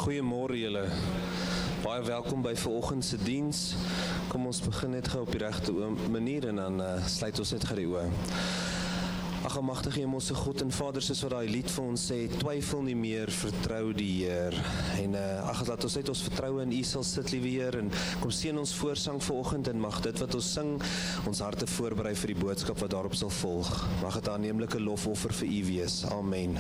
Goeiemôre julle. Baie welkom by vanoggend se diens. Kom ons begin net gou op die regte manier en dan sluit ons net gou die oë. Ag, almagtige Hemelse God en Vader, soos wat daai lied vir ons sê, twyfel nie meer, vertrou die Heer. En laat ons net ons vertroue in U sal sit, liewe Heer, en kom seën ons voorsang vanoggend en mag dit wat ons sing, ons harte voorberei vir die boodskap wat daarop sal volg. Mag dit 'n aanneemlike lofoffer vir U wees. Amen.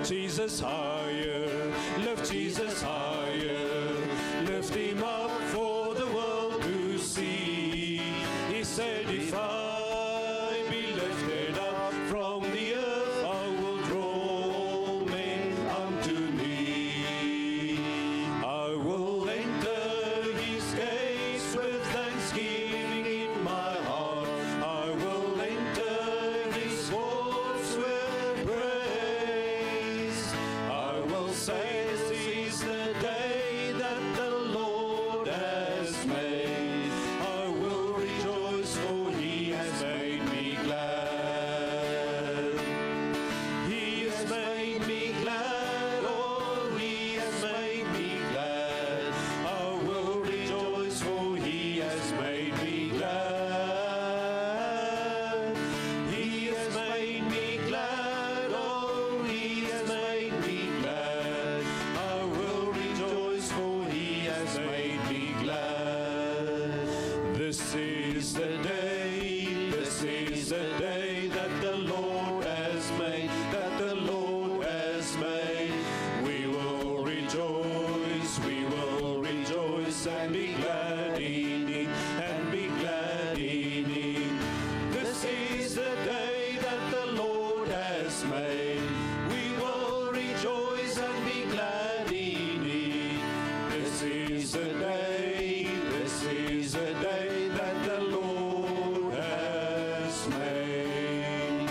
Jesus higher, lift Jesus higher, lift him up for the world to see. He said, if I be lifted up from the earth, I will draw men unto me. I will enter his gates with thanksgiving in my heart. I will enter his courts with praise. I will say, this is the day that the Lord has made. I will rejoice, for he has made me glad. He has made me glad, oh, he has made me glad. I will rejoice, for he has made me glad. He has made me glad, oh, he has made me glad. I will rejoice, for he has made me glad. This is the day that the Lord has made, that the Lord has made. We will rejoice and be glad in it, and be glad in it. This is the day that the Lord has made. We will rejoice and be glad in it. This is the day that the Lord has made.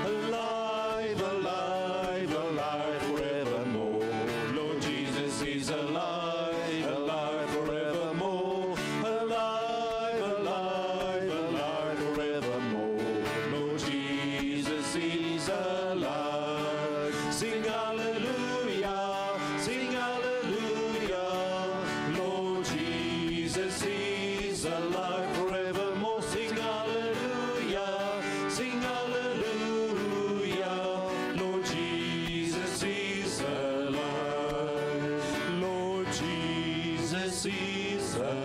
Alive, alive, alive forevermore. Lord Jesus is alive, alive forevermore. Alive, alive, alive forevermore. Lord Jesus is alive. Sing hallelujah, sing hallelujah. Lord Jesus is alive forevermore. Sing hallelujah, sing hallelujah. Lord Jesus is alive. Lord Jesus is alive.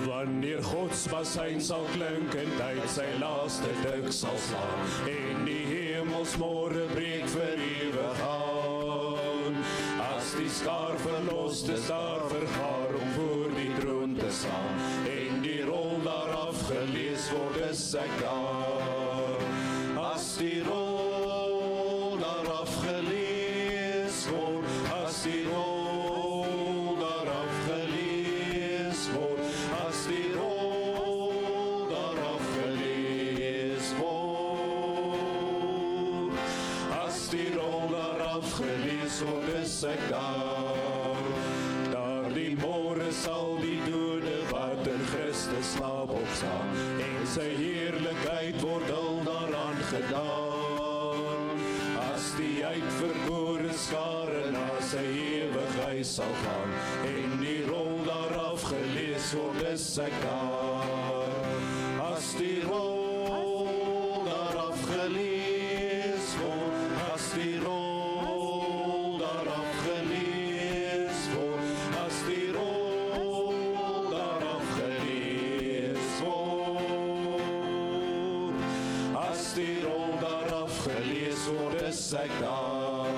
Wanneer Gods bassein sal klink en tyd sy laaste dik sal slaan en die hemelsmôre breek vir ewig aan, as die skaar verlostes daar vergaar om voor die troon te staan en die rol daar afgelees word, is ek daar. As die rol daar afgelees word, as die rol daar afgelees afgelees word, is ek daar. Daardie môre sal die dode wat in Christus slaap opstaan, en sy heerlikheid word al daaraan gedaan. As die uitverkore skare na sy ewigheid sal gaan, en die rol daar afgelees word, is ek daar. As die rol daar afgelees word, as die rol daar afgelees word, as die rol daar afgelees word, as die rol daar afgelees word, is ek daar.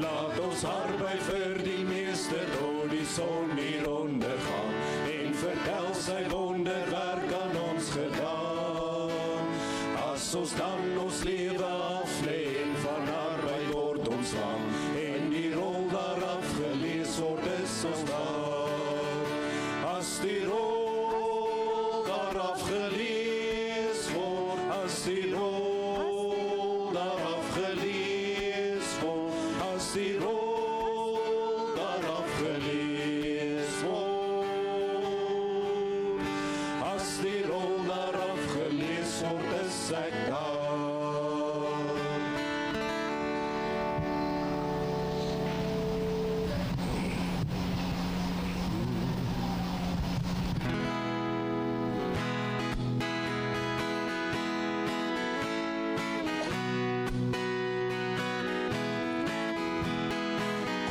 Laat ons arbei vir die meester tot die son hier ondergaan, en vertel sy wonderwerk aan ons gedaan. As ons dan ons lewe aflê en van arbeid word ontslaan, en die rol daar afgelees word, is ons daar. As die rol daar afgelees word, as die rol daar afgelees word, as die rol daar afgelees word, as die rol daar afgelees word, is ek daar.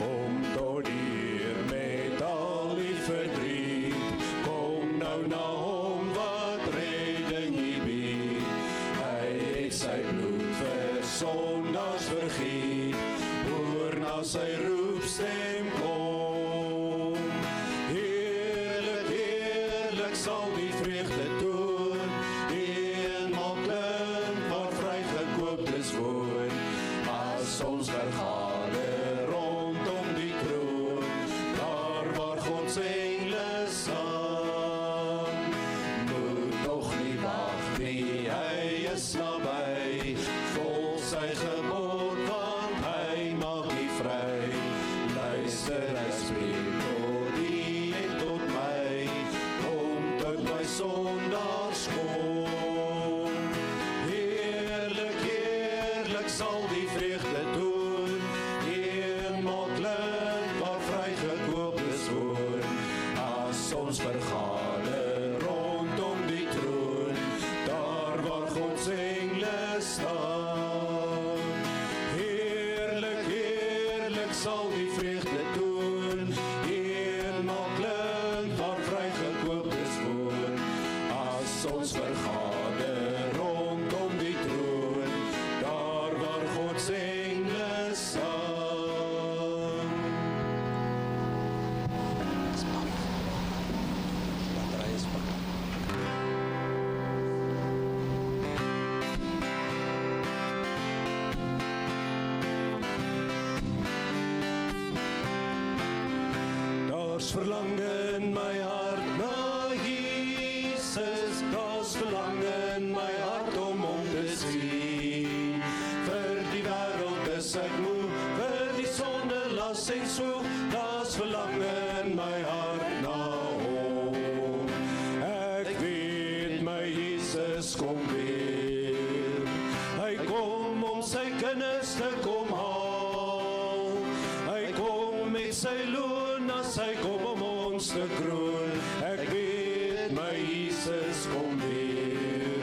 Kom tot hier met al die verdriet, kom nou na hom wat redding hier bied. Hy het sy bloed vir sondaars vergiet, hoor na sy roepstem kom. Heerlik, heerlik sal die vreugde toon, eenmaal klink waar vrygekooptes woon. As ons vergader rondom die troon, daar waar Gods engele staan, moet nog nie wag nie, hy is naby, volg sy gebod, want hy maak die vry. Luister, hy spreek tot die en tot my, kom tot my sondaars kom. Heerlik, heerlik sal die vreugde toon, eenmaal klink waar vrygekooptes woon. As ons vergader rondom die troon, daar waar Gods engele staan. Heerlik, heerlik sal die vreugde toon, eenmaal klink waar vrygekooptes woon. As ons vergader rondom die troon, daar waar Gods engele staan. Battery is pak. Daar's verlange in my hart na Jesus, daar's verlange in my hart om hom te sien. Vir die wêreld is ek moe, vir die sonde las en swoeg, daar's verlange in my hart na hom. Ek weet my Jesus kom weer, hy kom om sy kinders te kom haal. Hy kom met sy loon, as hy kom om ons te kroon. Ek weet my Jesus kom weer,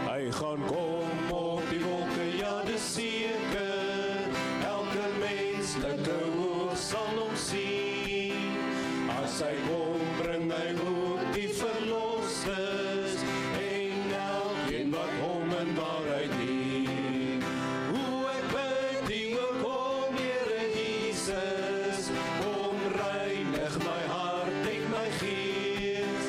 hy gaan kom op die wolke, ja dis seker. Elke menslike oog sal hom sien. As hy kom, bring hy ook die verlossers, en elkeen wat hom in waarheid dien. Hoe ek bid die ook kom, Here Jesus, kom reinig my hart en my gees.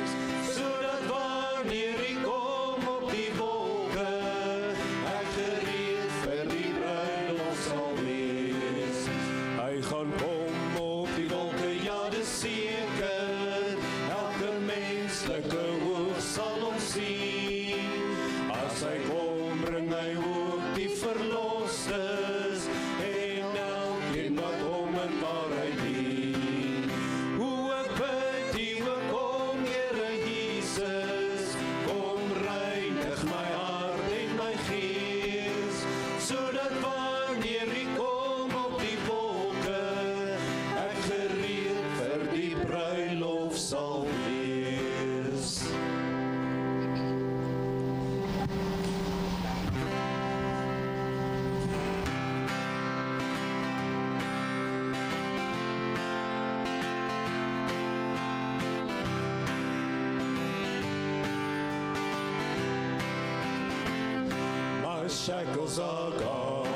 shackles are gone,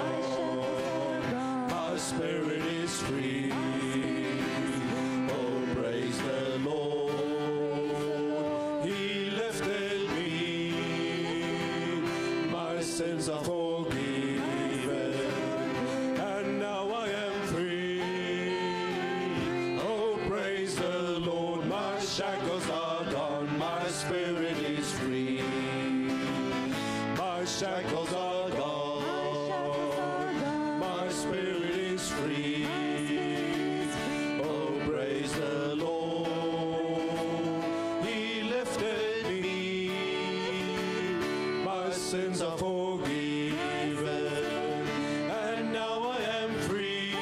my spirit is free. Oh, praise the Lord, He lifted me, my sins are forgiven, and now I am free. Oh, praise the Lord, my shackles are gone, my spirit is free. My shackles are gone, my spirit is free. Oh, praise the Lord, He lifted me, my sins are forgiven, and now I am free.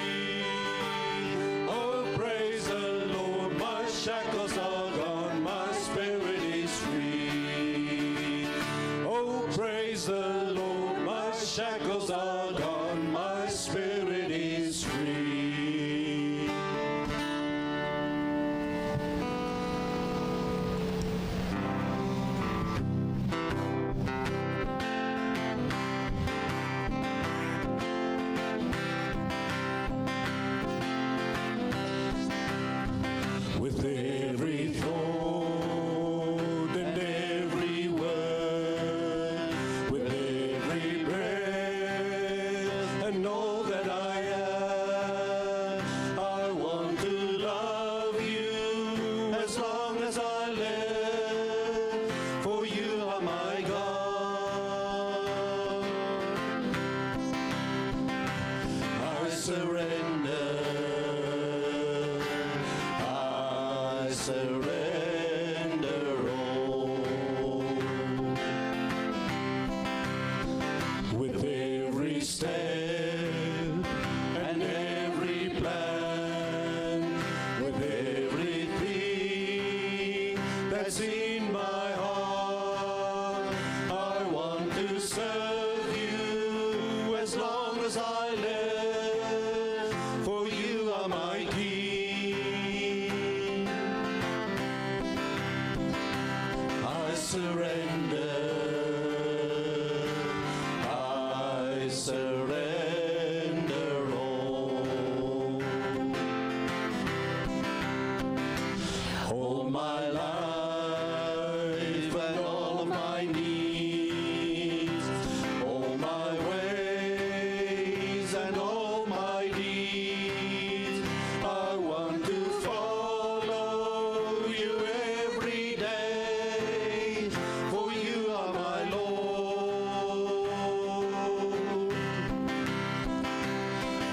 Oh, praise the Lord, my shackles are gone, my spirit is free. Oh, praise the Lord, my shackles are gone, my spirit is free. With every thought and every word, with every breath and all that I am, I want to love you as long as I live, for you are my God. I surrender, I surrender all. With every step and every plan, with everything that's in my heart, I want to serve you as long as I live, for you are my King. I surrender, I surrender all. All my life and all of my needs, all my ways and all my deeds, I want to follow you every day, for you are my Lord.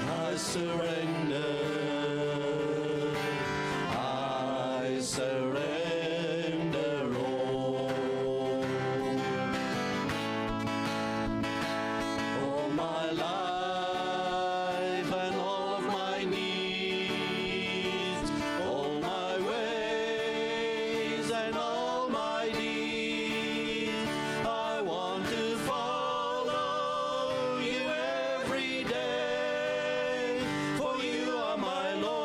I surrender, I surrender all. All my life and all of my needs, all my ways and all my deeds, I want to follow you every day, for you are my Lord.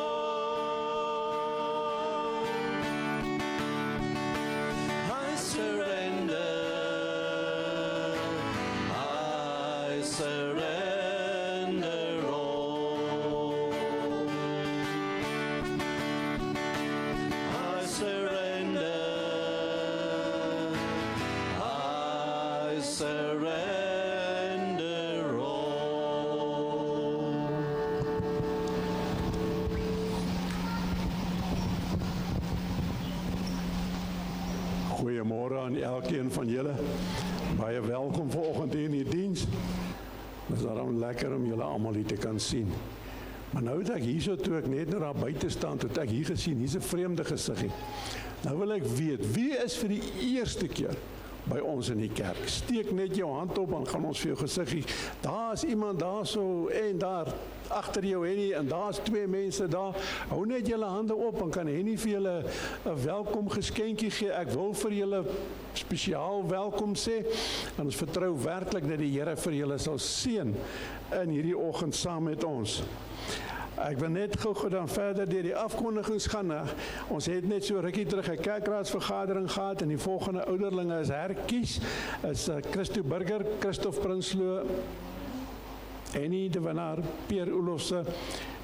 I surrender, I surrender all. I surrender, I surrender all. Goeiemôre aan elkeen van julle. Baie welkom vanoggend hier in die diens. Dit is daarom lekker om julle almal hier te kan sien. Maar nou het ek hierso toe ek net daar buite staan, toe het ek hier gesien, hier's 'n vreemde gesiggie. Nou wil ek weet, wie is vir die eerste keer by ons in die kerk? Steek net jou hand op, dan gaan ons vir jou gesiggie. Daar's iemand daarso en daar agter jou Henny en daar's twee mense daar. Hou net julle hande op, dan kan Henny vir julle 'n welkom geskenkie gee. Ek wil vir julle spesiaal welkom sê. En ons vertrou werklik dat die Here vir julle sal seën in hierdie oggend saam met ons. Ek wil net gou dan verder deur die afkondigings gaan. Ons het net so rukkie terug 'n kerkraadsvergadering gehad en die volgende ouderlinge is herkies. Is Christo Burger, Christof Prinsloo, Annie de Wanaar, Pierre Olofse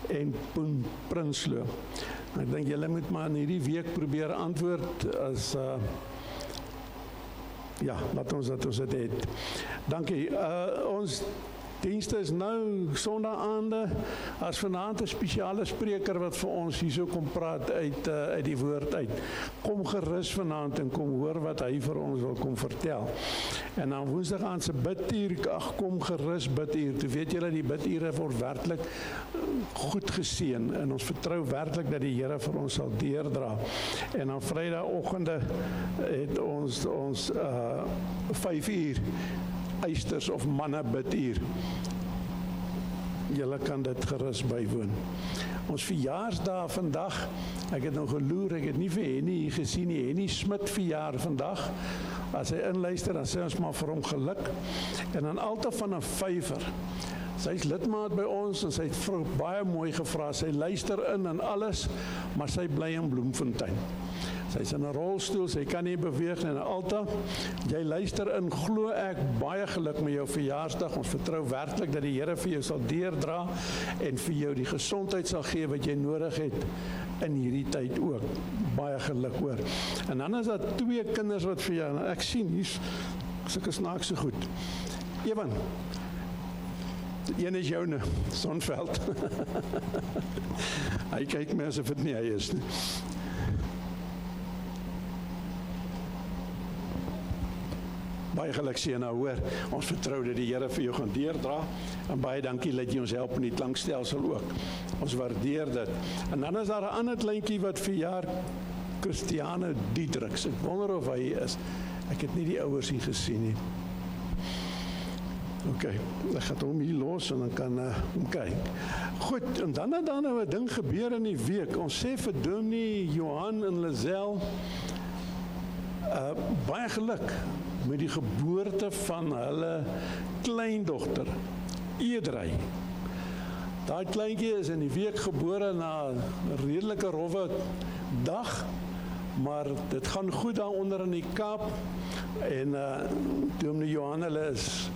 en Poen Prinsloo. Ek dink julle moet maar in hierdie week probeer antwoord as ja, laat ons dit het. Dankie. Ons dienste is nou Sondaagaande, as vanaand 'n spesiale spreker wat vir ons hierso kom praat uit die woord uit. Kom gerus vanaand en kom hoor wat hy vir ons wil kom vertel. En dan Woensdag aan se biduur, ag kom gerus biduur. Toe weet julle die bidure word werklik goed geseën en ons vertrou werklik dat die Here vir ons sal deurdra. En dan Vrydagoggende het ons 5 uur eisters of manne biduur. Julle kan dit gerus bywoon. Ons verjaarsdag vandag, ek het nou geloer, ek het nie vir Henny hier gesien nie. Henny Smit verjaar vandag. As hy inluister, dan sê ons maar vir hom geluk. En dan Alta van 'n Vyver. Sy is lidmaat by ons en sy het vrou baie mooi gevra. Sy luister in en alles, maar sy bly in Bloemfontein. Sy is in 'n rolstoel, sy kan nie beweeg nie. En Alta, jy luister in, glo ek, baie geluk met jou verjaarsdag. Ons vertrou werklik dat die Here vir jou sal deurdra en vir jou die gesondheid sal gee wat jy nodig het in hierdie tyd ook. Baie geluk hoor. En dan is daar 2 kinders wat vir jou, ek sien hier's sulke snaakse goed. Ewan, een is joune, Sonveld. Hy kyk my asof dit nie hy is nie. Baie geluk sien nou hoor, ons vertrou dat die Here vir jou gaan deurdra, en baie dankie dat jy ons help in die klankstelsel ook, ons waardeer dit. En dan is daar 'n ander kleintjie wat verjaar, Christiane Diedriks, ek wonder of hy is, ek het nie die ouers hier gesien nie. Ok, ek gaan hom hier los en dan kan hom kyk. Goed, en dan het daar nou 'n ding gebeur in die week, ons sê vir Dominee Johan en Lazel, baie geluk met die geboorte van hulle kleindogter, Edrey. Daai kleintjie is in die week gebore na 'n redelike rowwe dag, maar dit gaan goed daaronder in die Kaap, en Dominee Johan, hulle is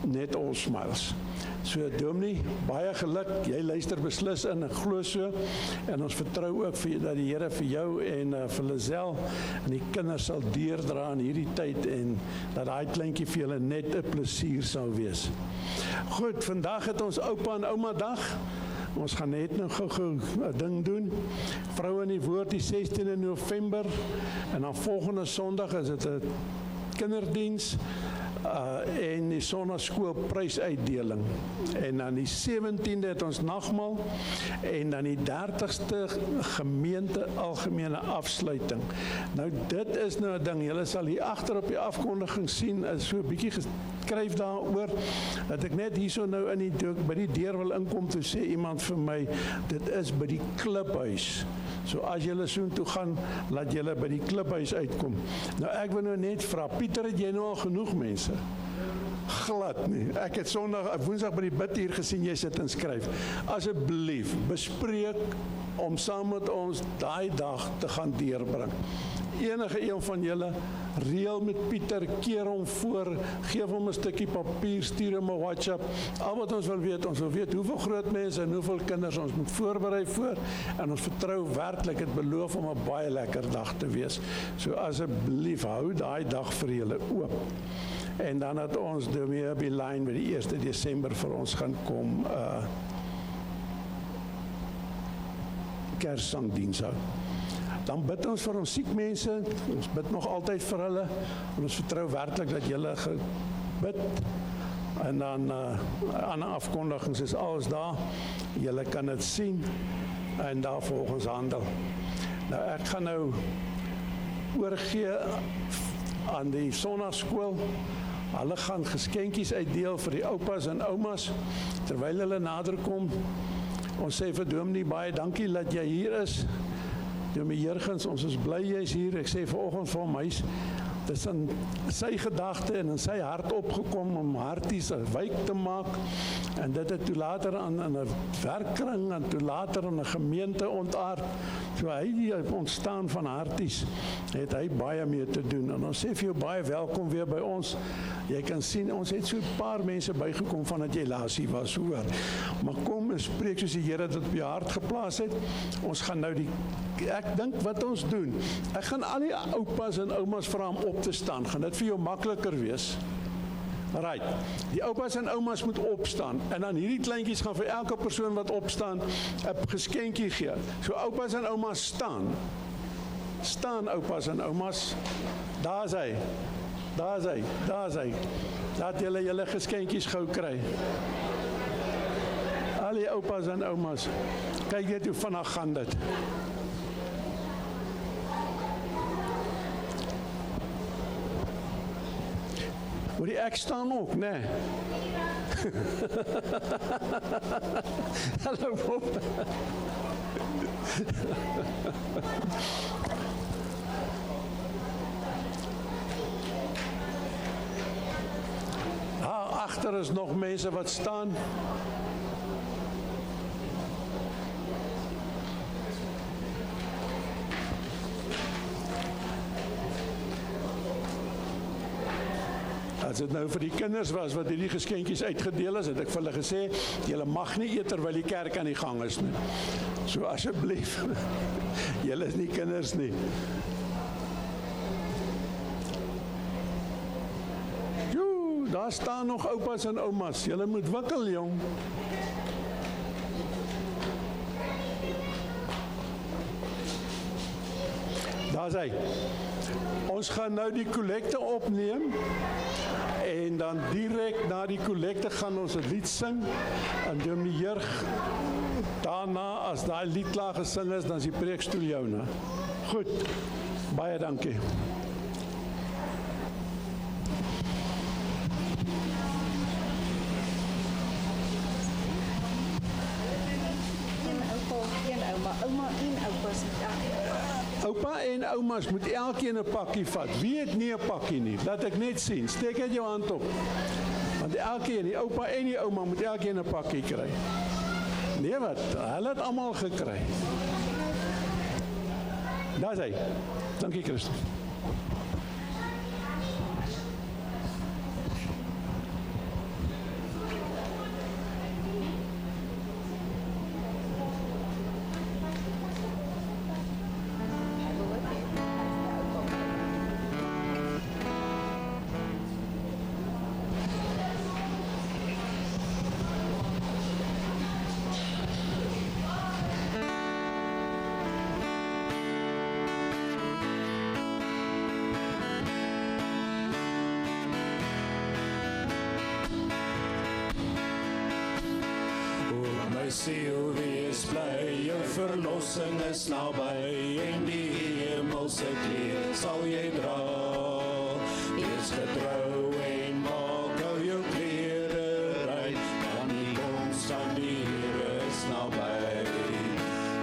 net all smiles. So Dominee, baie geluk, jy luister beslis in, ek glo so, en ons vertrou ook vir dat die Here vir jou en vir Lazel en die kinders sal deurdra in hierdie tyd en dat daai kleintjie vir julle net 'n plesier sal wees. Goed, vandag het ons oupa en ouma dag. Ons gaan net nou gou 'n ding doen. Vroue in die woord die 16de November en dan volgende Sondag is dit 'n kinderdiens. En die sonnaskool prysuitdeling. En dan die 17de het ons nagmaal en dan die 30ste gemeente algemene afsluiting. Nou dit is nou 'n ding, julle sal hier agter op die afkondiging sien, is so 'n bietjie geskryf daaroor, dat ek net hierso nou by die deur wil inkom, toe sê iemand vir my, dit is by die kliphuis. So as julle soontoe gaan, laat julle by die kliphuis uitkom. Nou ek wil nou net vra, Pieter, het jy nou al genoeg mense? Glad nie. Ek het Woensdag by die biduur gesien, jy sit en skryf. Asseblief, bespreek om saam met ons daai dag te gaan deurbring. Enige een van julle, reël met Pieter, keer hom voor, geef hom 'n stukkie papier, stuur hom 'n WhatsApp. Al wat ons wil weet hoeveel groot mense en hoeveel kinders ons moet voorberei voor, en ons vertrou werklik, het beloof om 'n baie lekker dag te wees. So asseblief, hou daai dag vir julle oop. En dan het ons Dominee Beline by die 1 Desember vir ons gaan kom Kerssangdiens hou. Dan bid ons vir ons siek mense, ons bid nog altyd vir hulle, en ons vertrou werklik dat julle gebid, en dan ander afkondigings is alles daar, julle kan dit sien, en daar volgens handel. Nou ek gaan nou oorgee aan die sonnaskool. Hulle gaan geskenkies uitdeel vir die oupas en oumas, terwyl hulle nader kom. Ons sê vir Dominee, baie dankie dat jy hier is. Dominee Jurgens, ons is bly jy is hier. Ek sê vanoggend vir hom, Dis in sy gedagte en in sy hart opgekom om Harties 'n wijk te maak, en dit het toe later in 'n werkkring en toe later in 'n gemeente ontaard. So hy die ontstaan van Harties het hy baie mee te doen, en ons sê vir jou baie welkom weer by ons. Jy kan sien, ons het so 'n paar mense bygekom vandat jy laas hier was, hoor. Maar kom en spreek soos die Here dit op jou hart geplaas het. Ons gaan nou ek dink wat ons doen, ek gaan al die oupas en oumas vra om op te staan. Gaan dit vir jou makliker wees? Right. Die oupas en oumas moet opstaan, en dan hierdie kleintjies gaan vir elke persoon wat opstaan 'n geskenkie gee. So oupas en oumas staan. Staan oupas en oumas. Daar is hy. Daar is hy. Daar is hy. Laat julle geskenkies gou kry. Al die oupas en oumas. Kyk net hoe vinnig gaan dit. Hoor die ek staan ook, né? Hallo Bob. Agter is nog mense wat staan. As dit nou vir die kinders was wat hierdie geskenkies uitgedeel is, het ek vir hulle gesê, julle mag nie eet terwyl die kerk aan die gang is nie. So asseblief, julle is nie kinders nie. Daar staan nog oupas en oumas. Julle moet wikkel, jong. Daar is hy. Ons gaan nou die kollekte opneem, en dan direk na die kollekte gaan ons 'n lied sing, en doen die jeug daarna, as daai lied klaar gesing is, dan is die preekstoel joune. Goed, baie dankie. Oupa en oumas moet elkeen 'n pakkie vat. Wie het nie 'n pakkie nie? Laat ek net sien. Steek net jou hand op. Want elkeen, die oupa en die ouma moet elkeen 'n pakkie kry. Nee wat, hulle het almal gekry. Daar is hy. Dankie Christus. Siel wees bly, jou verlossing is naby, en die hemelse kleed sal jy dra. Wees getrou en maak al jou klere rein, want die koms van die Here is naby.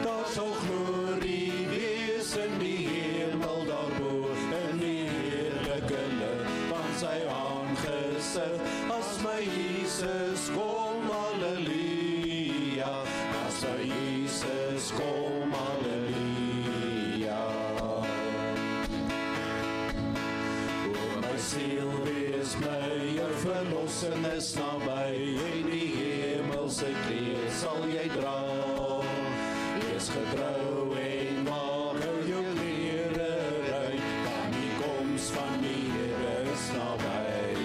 Daar sal glorie wees in die hemel daarbo, in die heerlike lig van sy aangesig, as my Jesus kom, halleluja. As Jesus kom, halleluja. O my siel, wees bly, jou verlossing is naby, en die hemelse kleed sal jy dra. Wees getrou en maak jou klere rein, want die koms van die Here is naby.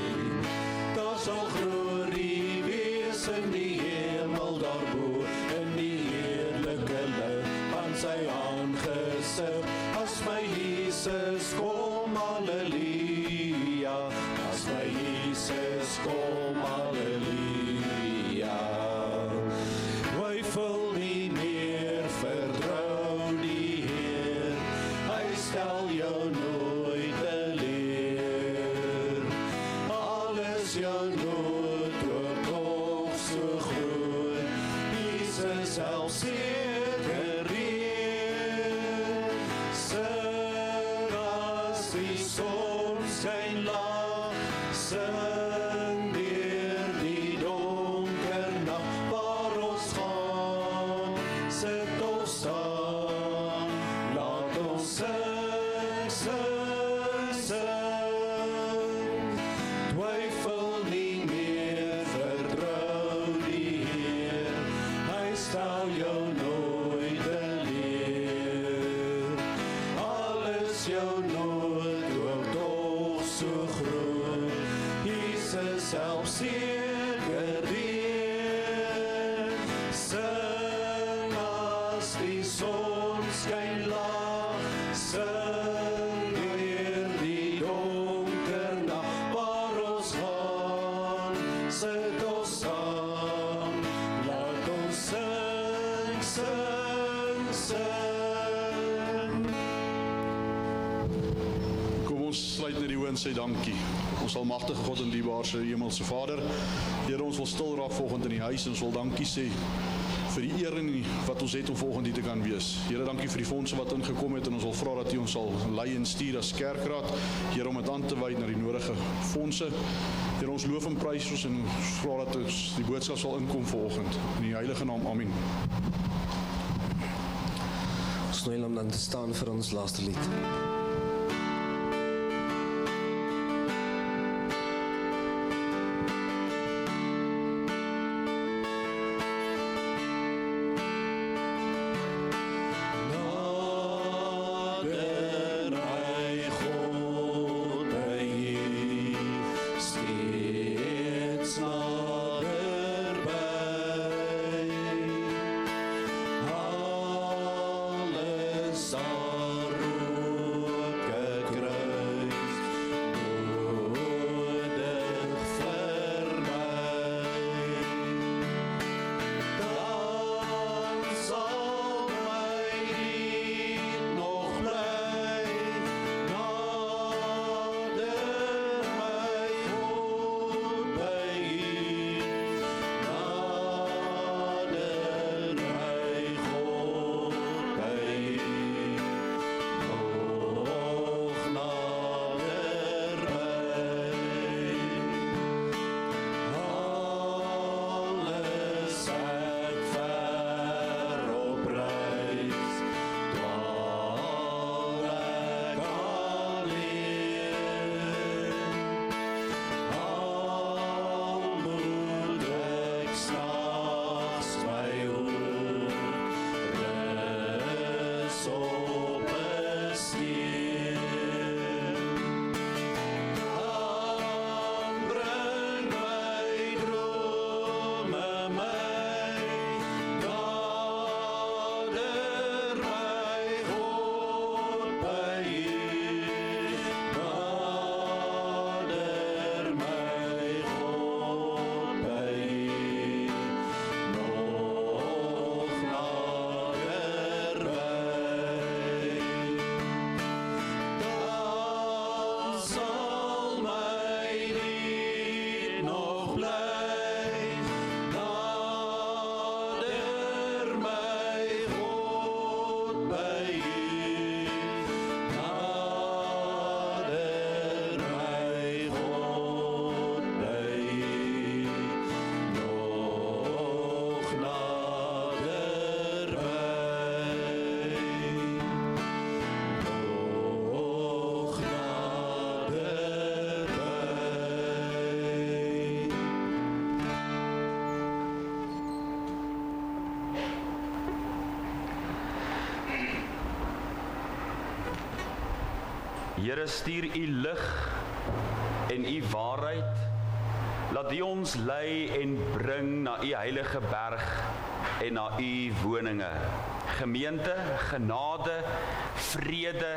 Daar sal glorie wees in die hemel daarbo, in die heerlike lig van sy aangesig, as my Jesus kom, halleluja. As my Jesus kom, halleluja. Twyfel nie meer, vertrou die Heer, hy stel jou nooit teleur. Alles jou nood ook nog so groot, Jesus help seker reed. Sing as die son is jou nood ook toch so groot. Jesus help seker weer. Sing as die son skyn laag, sing deur die donker nag, waar ons gaan, sit ons saam, laat ons sing, sing, sing. Kom ons sluit net die oë en sê dankie. Ons almagtige God en dierbaarse hemelse Vader, Here, ons wil stil raak vanoggend in die huis en ons wil dankie sê vir die eer en wat ons het om vanoggend hier te kan wees. Here, dankie vir die fondse wat ingekom het en ons wil vra dat U ons sal lei en stuur as kerkraad, Here, om dit aan te wy na die nodige fondse. Here, ons loof en prys ons en ons vra dat ons die boodskap sal inkom vanoggend. In die heilige naam, amen. Ons nooi om dan te staan vir ons laaste lied. Here, stuur U lig en U waarheid, laat U ons lei en bring na U heilige berg en na U woninge. Gemeente, genade, vrede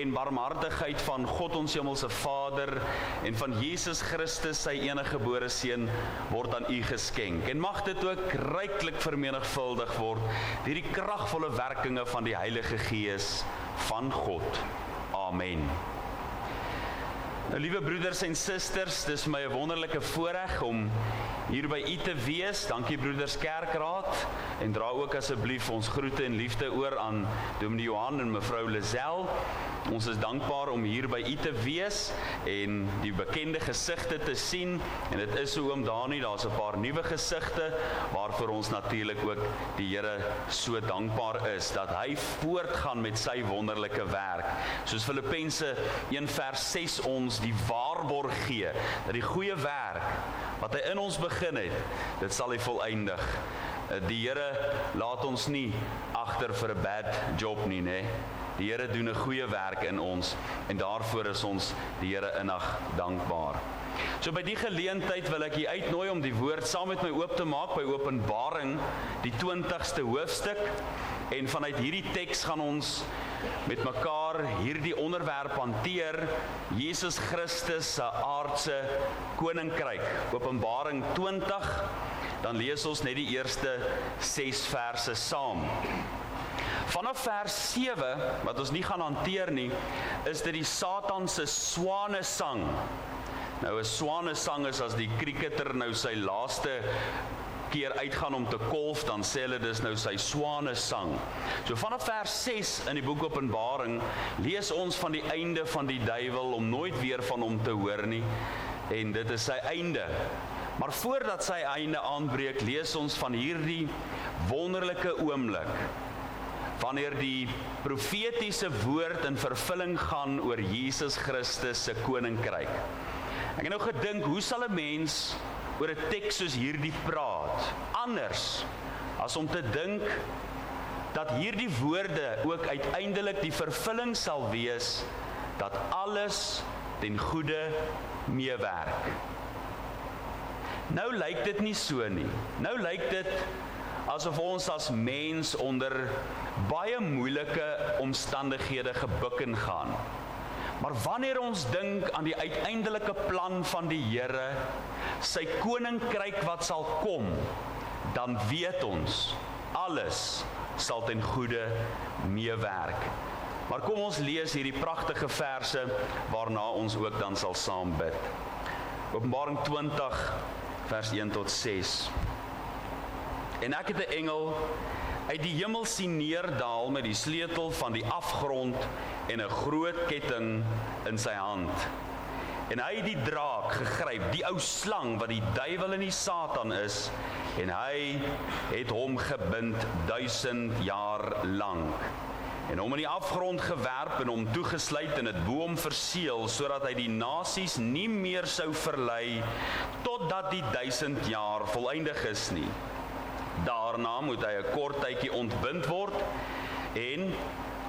en barmhartigheid van God ons hemelse Vader en van Jesus Christus sy eniggebore Seun word aan U geskenk. En mag dit ook ryklik vermenigvuldig word deur die kragvolle werkinge van die Heilige Gees van God. Amen. Nou, liewe broeders en susters, dis my 'n wonderlike voorreg om hier by U te wees. Dankie Broeders Kerkraad en dra ook asseblief ons groete en liefde oor aan Dominee Johan en mevrou Lisel. Ons is dankbaar om hier by U te wees en die bekende gesigte te sien. En dit is so oom Dani, daar's 'n paar nuwe gesigte waarvoor ons natuurlik ook die Here so dankbaar is dat hy voortgaan met sy wonderlike werk. Soos Filippense 1:6 ons die waarborg gee dat die goeie werk wat hy in ons begin het, dit sal hy volëindig Die Here laat ons nie agter vir 'n bad job nie, né? Die Here doen 'n goeie werk in ons en daarvoor is ons die Here innig dankbaar. So by die geleentheid wil ek u uitnooi om die woord saam met my oop te maak by Openbaring, die 20ste hoofstuk. En vanuit hierdie teks gaan ons met mekaar hierdie onderwerp hanteer, Jesus Christus se aardse koninkryk. Openbaring 20, dan lees ons net die eerste 6 verse saam. Vanaf vers 7, wat ons nie gaan hanteer nie, is dit die Satan se swanesang. Nou 'n swanesang is as die kriketer nou sy laaste keer uitgaan om te kolf, dan sê hulle dis nou sy swanesang. So vanaf vers 6 in die boek Openbaring lees ons van die einde van die duiwel, om nooit weer van hom te hoor nie, en dit is sy einde. Maar voordat sy einde aanbreek, lees ons van hierdie wonderlike oomblik, wanneer die profetiese woord in vervulling gaan oor Jesus Christus se koninkryk. Ek het nou gedink, hoe sal 'n mens oor 'n teks soos hierdie praat, anders as om te dink dat hierdie woorde ook uiteindelik die vervulling sal wees, dat alles ten goeie meewerk. Nou lyk dit nie so nie. Nou lyk dit asof ons as mens onder baie moeilike omstandighede gebuk en gaan. Maar wanneer ons dink aan die uiteindelike plan van die Here, sy koninkryk wat sal kom, dan weet ons, alles sal ten goeie meewerk. Maar kom ons lees hierdie pragtige verse, waarna ons ook dan sal saam bid. Openbaring 20, vers 1 tot 6. En ek het 'n engel uit die hemel sien neerdaal met die sleutel van die afgrond en 'n groot ketting in sy hand. En hy het die draak gegryp, die ou slang wat die duiwel en die Satan is, en hy het hom gebind 1000 jaar lank. En hom in die afgrond gewerp en hom toegesluit en het bo hom verseël, sodat hy die nasies nie meer sou verlei, totdat die 1000 jaar volëindig is nie. Daarna moet hy 'n kort tydjie ontbind word, en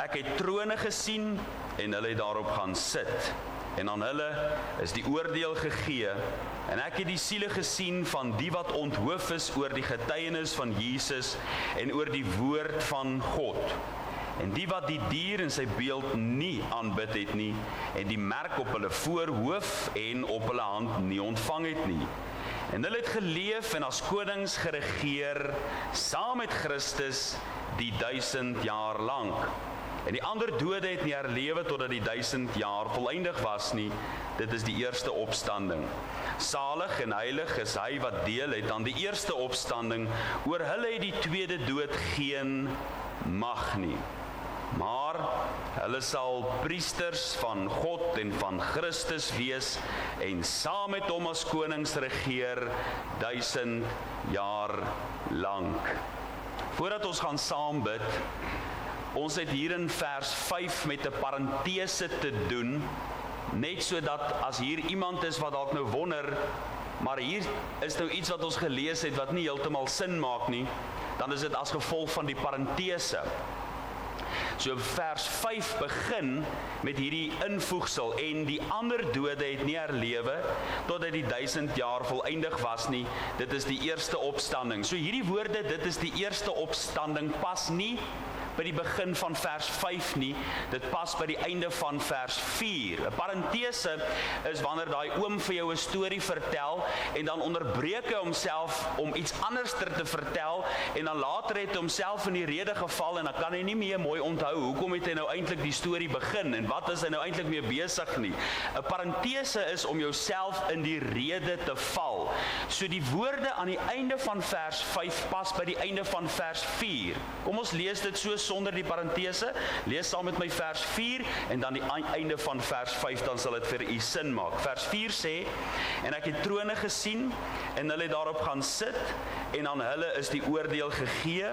ek het trone gesien, en hulle het daarop gaan sit. En aan hulle is die oordeel gegee, en ek het die siele gesien van die wat onthoof is oor die getuienis van Jesus en oor die woord van God. En die wat die dier in sy beeld nie aanbid het nie, en die merk op hulle voorhoof en op hulle hand nie ontvang het nie. En hulle het geleef en as konings geregeer, saam met Christus die 1000 jaar lank. En die ander dode het nie herlewe totdat die 1000 jaar volëindig was nie. Dit is die eerste opstanding. Salig en heilig is hy wat deel het aan die eerste opstanding. Oor hulle het die tweede dood geen mag nie. Maar hulle sal priesters van God en van Christus wees, en saam met hom as konings regeer 1000 jaar lank. Voordat ons gaan saam bid, ons het hier in vers 5 met 'n parentese te doen, net sodat as hier iemand is wat dalk nou wonder, maar hier is nou iets wat ons gelees het wat nie heeltemal sin maak nie, dan is dit as gevolg van die parentese. So vers 5 begin met hierdie invoegsel, en die ander dode het nie herlewe totdat die 1000 jaar volëindig was nie. Dit is die eerste opstanding. So hierdie woorde, dit is die eerste opstanding, pas nie by die begin van vers 5 nie, dit pas by die einde van vers 4. 'n Parentese is wanneer daai oom vir jou 'n storie vertel, en dan onderbreek hy homself om iets anderster te vertel, en dan later het hy homself in die rede geval, en dan kan hy nie meer mooi onthou, hoekom het hy nou eintlik die storie begin, en wat is hy nou eintlik mee besig nie. 'n Parentese is om jouself in die rede te val. So die woorde aan die einde van vers 5 pas by die einde van vers 4. Kom ons lees dit so sonder die parentese. Lees saam met my vers 4 en dan die einde van vers 5, dan sal dit vir u sin maak. Vers 4 sê, en ek het trone gesien, en hulle het daarop gaan sit, en aan hulle is die oordeel gegee,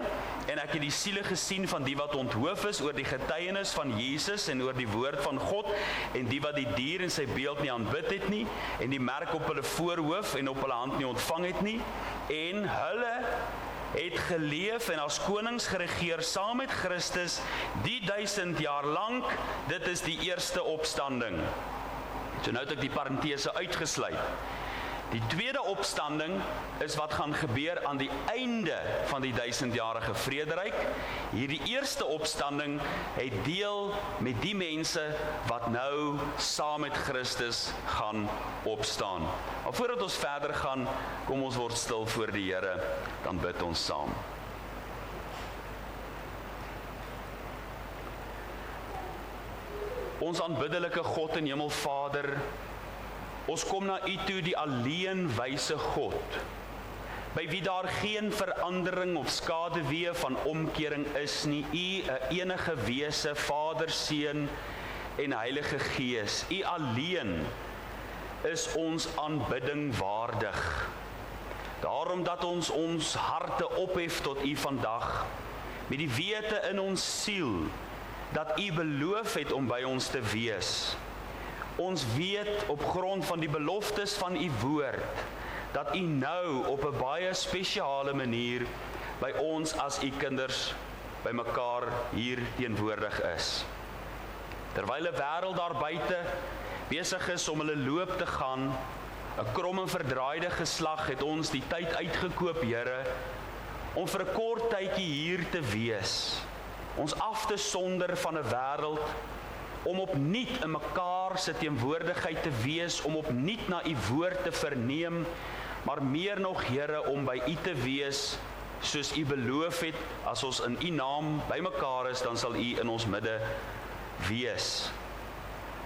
en ek het die siele gesien van die wat onthoof is oor die getuienis van Jesus en oor die woord van God, en die wat die dier in sy beeld nie aanbid het nie, en die merk op hulle voorhoof en op hulle hand nie ontvang het nie, en hulle het geleef en as konings geregeer saam met Christus die 1000 jaar lank. Dit is die eerste opstanding. So nou het ek die parentese uitgesluit. Die tweede opstanding is wat gaan gebeur aan die einde van die 1000-jarige vrederyk. Hierdie eerste opstanding het deel met die mense wat nou saam met Christus gaan opstaan. Maar voordat ons verder gaan, kom ons word stil voor die Here, dan bid ons saam. Ons aanbiddelike God en Hemelvader, ons kom na U toe, die alleen wyse God, by wie daar geen verandering of skaduwee van omkering is nie. U, 'n enige wese, Vader, Seun en Heilige Gees. U alleen is ons aanbidding waardig. Daarom dat ons harte ophef tot U vandag, met die wete in ons siel, dat U beloof het om by ons te wees. Ons weet op grond van die beloftes van U woord, dat U nou op 'n baie spesiale manier by ons as U kinders by mekaar hier teenwoordig is. Terwyl 'n wêreld daar buite besig is om hulle loop te gaan, 'n krom en verdraaide geslag, het ons die tyd uitgekoop, Here, om vir 'n kort tydjie hier te wees, ons af te sonder van 'n wêreld, om opnuut in mekaar se teenwoordigheid te wees, om opnuut na U woord te verneem, maar meer nog, Here, om by U te wees, soos U beloof het, as ons in U naam by mekaar is, dan sal U in ons midde wees.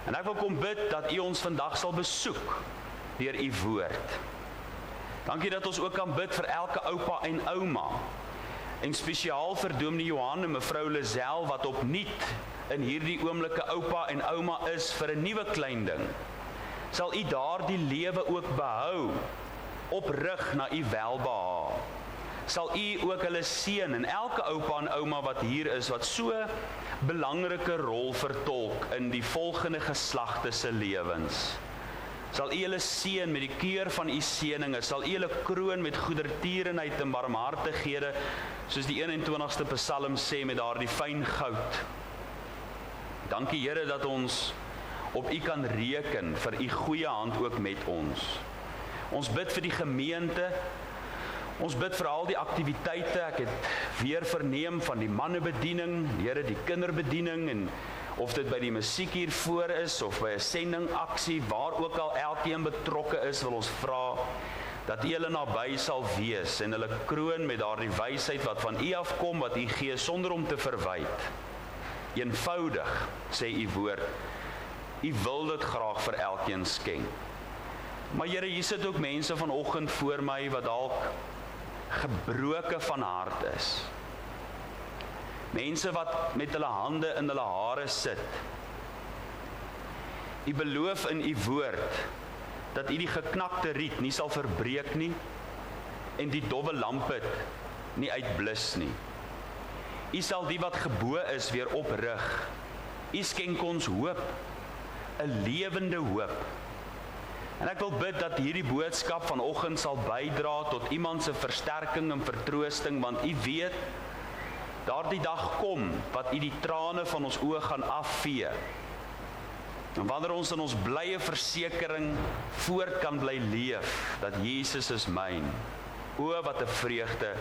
En ek wil kom bid dat U ons vandag sal besoek deur U woord. Dankie dat ons ook kan bid vir elke oupa en ouma, en spesiaal vir Dominee Johan en mevrou Lazel, wat opnuut in hierdie oomblikke oupa en ouma is vir 'n nuwe klein ding. Sal U daardie lewe ook behou, oprig na U welbehae. Sal U ook hulle seën, en elke oupa en ouma wat hier is, wat so belangrike rol vertolk in die volgende geslagte se lewens. Sal U hulle seën met die keur van U seëninge, sal U hulle kroon met goedertierenheid en barmhartighede, soos die 21ste Psalm sê, met daardie fyn goud. Dankie, Here, dat ons op U kan reken vir U goeie hand ook met ons. Ons bid vir die gemeente, ons bid vir al die aktiwiteite. Ek het weer verneem van die mannebediening, Here, die kinderbediening, en of dit by die musiek hier voor is, of by 'n sendingaksie, waar ook al elkeen betrokke is, wil ons vra dat U hulle naby sal wees, en hulle kroon met daardie wysheid wat van U afkom, wat U gee sonder om te verwyd. Eenvoudig, sê U woord, U wil dit graag vir elkeen skenk. Maar Here, hier sit ook mense vanoggend voor my wat dalk gebroke van hart is. Mense wat met hulle hande in hulle hare sit. U beloof in U woord dat U die geknakte riet nie sal verbreek nie, en die dowwe lampe nie uitblus nie. U sal die wat gebo is weer oprig. U skenk ons hoop, 'n lewende hoop. En ek wil bid dat hierdie boodskap vanoggend sal bydra tot iemand se versterking en vertroosting, want U weet, daardie dag kom, wat U die trane van ons oë gaan afvee. En wanneer ons in ons blye versekering voort kan bly leef, dat Jesus is myn. O, wat 'n vreugde,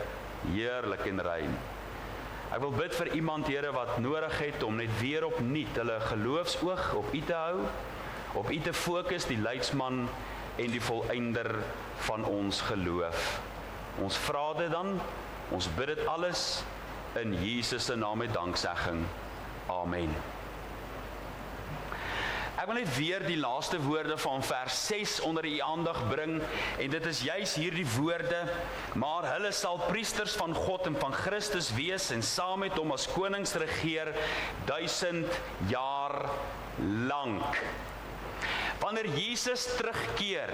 heerlik en rein. Ek wil bid vir iemand, Here, wat nodig het om net weer opnuut hulle geloofsoog op U te hou, op U te fokus, die leidsman en die volëinder van ons geloof. Ons vra dit dan, ons bid dit alles in Jesus se naam met danksegging. Amen. Ek wil net weer die laaste woorde van vers 6 onder U aandag bring, en dit is juis hierdie woorde: maar hulle sal priesters van God en van Christus wees, en saam met hom as konings regeer 1000 jaar lank. Wanneer Jesus terugkeer,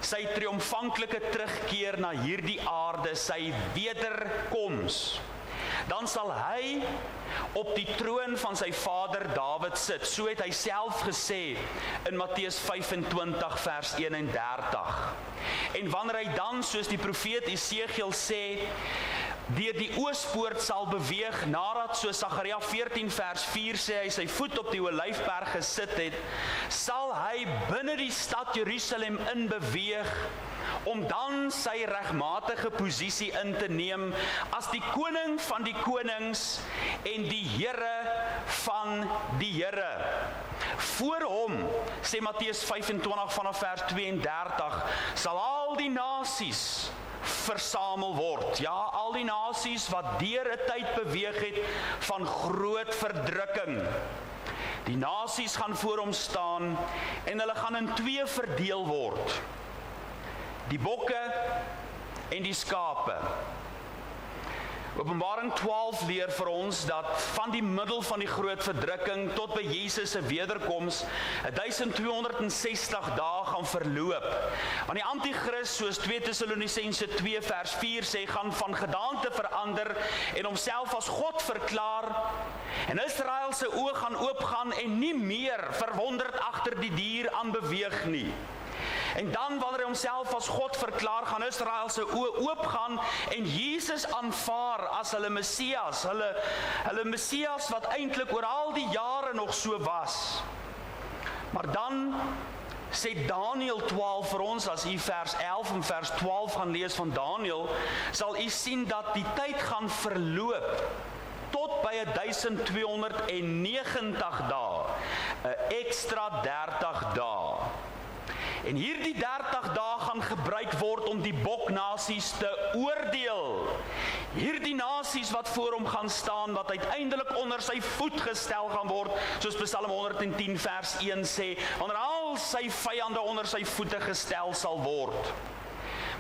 sy triomfanklike terugkeer na hierdie aarde, sy wederkoms, dan sal hy op die troon van sy vader Dawid sit. So het hy self gesê in Matteus 25 vers 31. En wanneer hy dan, soos die profeet Esegiel sê, deur die oospoort sal beweeg, nadat so Sagaria 14 vers 4 sê hy sy voet op die Olyfberg gesit het, sal hy binne die stad Jerusalem in beweeg, om dan sy regmatige posisie in te neem as die koning van die konings en die Here van die Here. Voor hom, sê Matteus 25 vanaf vers 32, sal al die nasies versamel word. Ja, al die nasies wat deur 'n tyd beweeg het van groot verdrukking. Die nasies gaan voor hom staan en hulle gaan in twee verdeel word. Die bokke en die skape. Openbaring 12 leer vir ons dat van die middel van die groot verdrukking tot by Jesus se wederkoms 1260 dae gaan verloop. Want die anti-kris, soos 2 Tessalonisense 2 vers 4 sê, gaan van gedaante verander en homself as God verklaar, en Israel se oë gaan oopgaan en nie meer verwonderd agter die dier aan beweeg nie. En dan wanneer hy homself as God verklaar, gaan Israel se oë oopgaan en Jesus aanvaar as hulle Messias, hulle Messias wat eintlik oor al die jare nog so was. Maar dan sê Daniël 12 vir ons, as u vers 11 en vers 12 gaan lees van Daniël, sal u sien dat die tyd gaan verloop tot by 1290 dae, 'n ekstra 30 dae. En hierdie 30 dae gaan gebruik word om die boknasies te oordeel. Hierdie nasies wat voor hom gaan staan, wat uiteindelik onder sy voet gestel gaan word, soos Psalm 110 vers 1 sê, wanneer al sy vyande onder sy voete gestel sal word.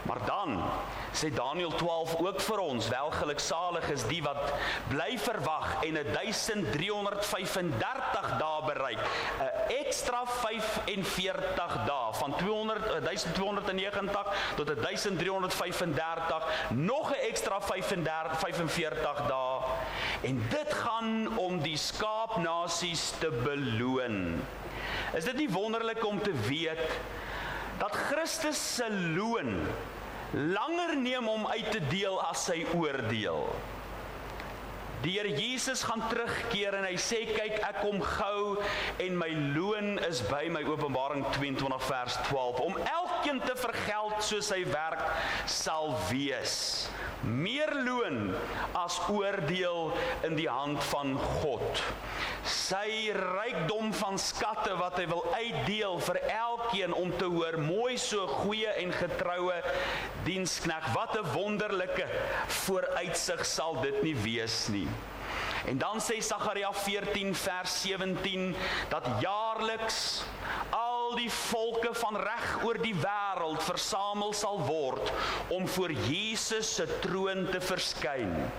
Maar dan sê Daniël 12 ook vir ons, welgeluksalig is die wat bly verwag en 1335 dae bereik, 'n ekstra 45 dae, van 1290 tot 1335, nog 'n ekstra 45 dae, en dit gaan om die skaapnasies te beloon. Is dit nie wonderlik om te weet dat Christus se loon langer neem om uit te deel as sy oordeel? Die Here Jesus gaan terugkeer en hy sê, kyk, ek kom gou en my loon is by my, Openbaring 22 vers 12, om elkeen te vergeld soos sy werk sal wees. Meer loon as oordeel in die hand van God. Sy rykdom van skatte wat hy wil uitdeel vir elkeen om te hoor, mooi so goeie en getroue diensknegt, wat 'n wonderlike vooruitsig sal dit nie wees nie. En dan sê Sagaria 14 vers 17, dat jaarliks al die volke van reg oor die wêreld versamel sal word om voor Jesus se troon te verskyn.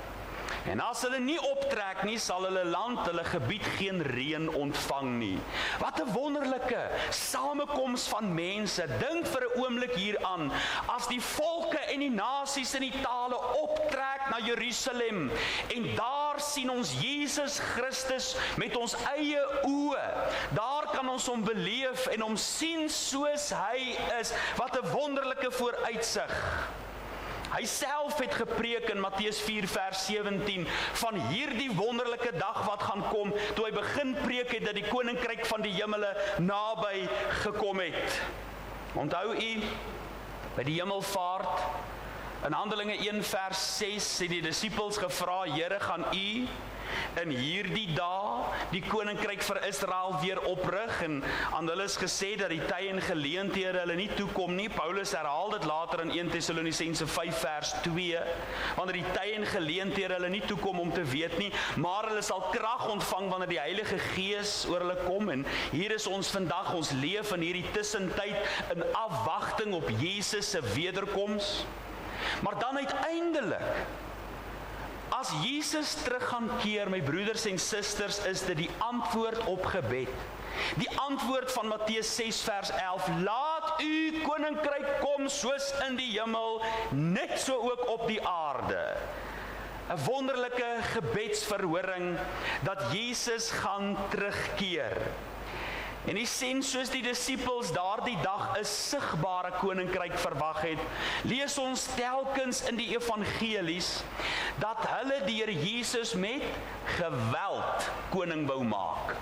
En as hulle nie optrek nie, sal hulle land, hulle gebied geen reën ontvang nie. Wat 'n wonderlike samekoms van mense. Dink vir 'n oomblik hieraan, as die volke en die nasies en die tale optrek na Jerusalem, en daar sien ons Jesus Christus met ons eie oë. Daar kan ons hom beleef en hom sien soos hy is. Wat 'n wonderlike vooruitsig. Hy self het gepreek in Matteus 4 vers 17 van hierdie wonderlike dag wat gaan kom, toe hy begin preek het dat die koninkryk van die hemele naby gekom het. Onthou u, by die hemelvaart, in Handelinge 1 vers 6 het die disippels gevra, Here, gaan u in hierdie dae die koninkryk vir Israel weer oprig, en aan hulle is gesê dat die tye en geleenthede hulle nie toekom nie. Paulus herhaal dit later in 1 Tessalonisense 5 vers 2, wanneer die tye en geleenthede hulle nie toekom om te weet nie, maar hulle sal krag ontvang wanneer die Heilige Gees oor hulle kom. En hier is ons vandag, ons leef in hierdie tussentyd in afwagting op Jesus se wederkoms. Maar dan uiteindelik, as Jesus terug gaan keer, my broeders en susters, is dit die antwoord op gebed. Die antwoord van Matteus 6 vers 11, laat u koninkryk kom soos in die hemel, net so ook op die aarde. 'n wonderlike gebedsverhoring dat Jesus gaan terugkeer. En die sien soos die disippels daardie dag 'n sigbare koninkryk verwag het, lees ons telkens in die evangelies dat hulle die Here Jesus met geweld koning wou maak.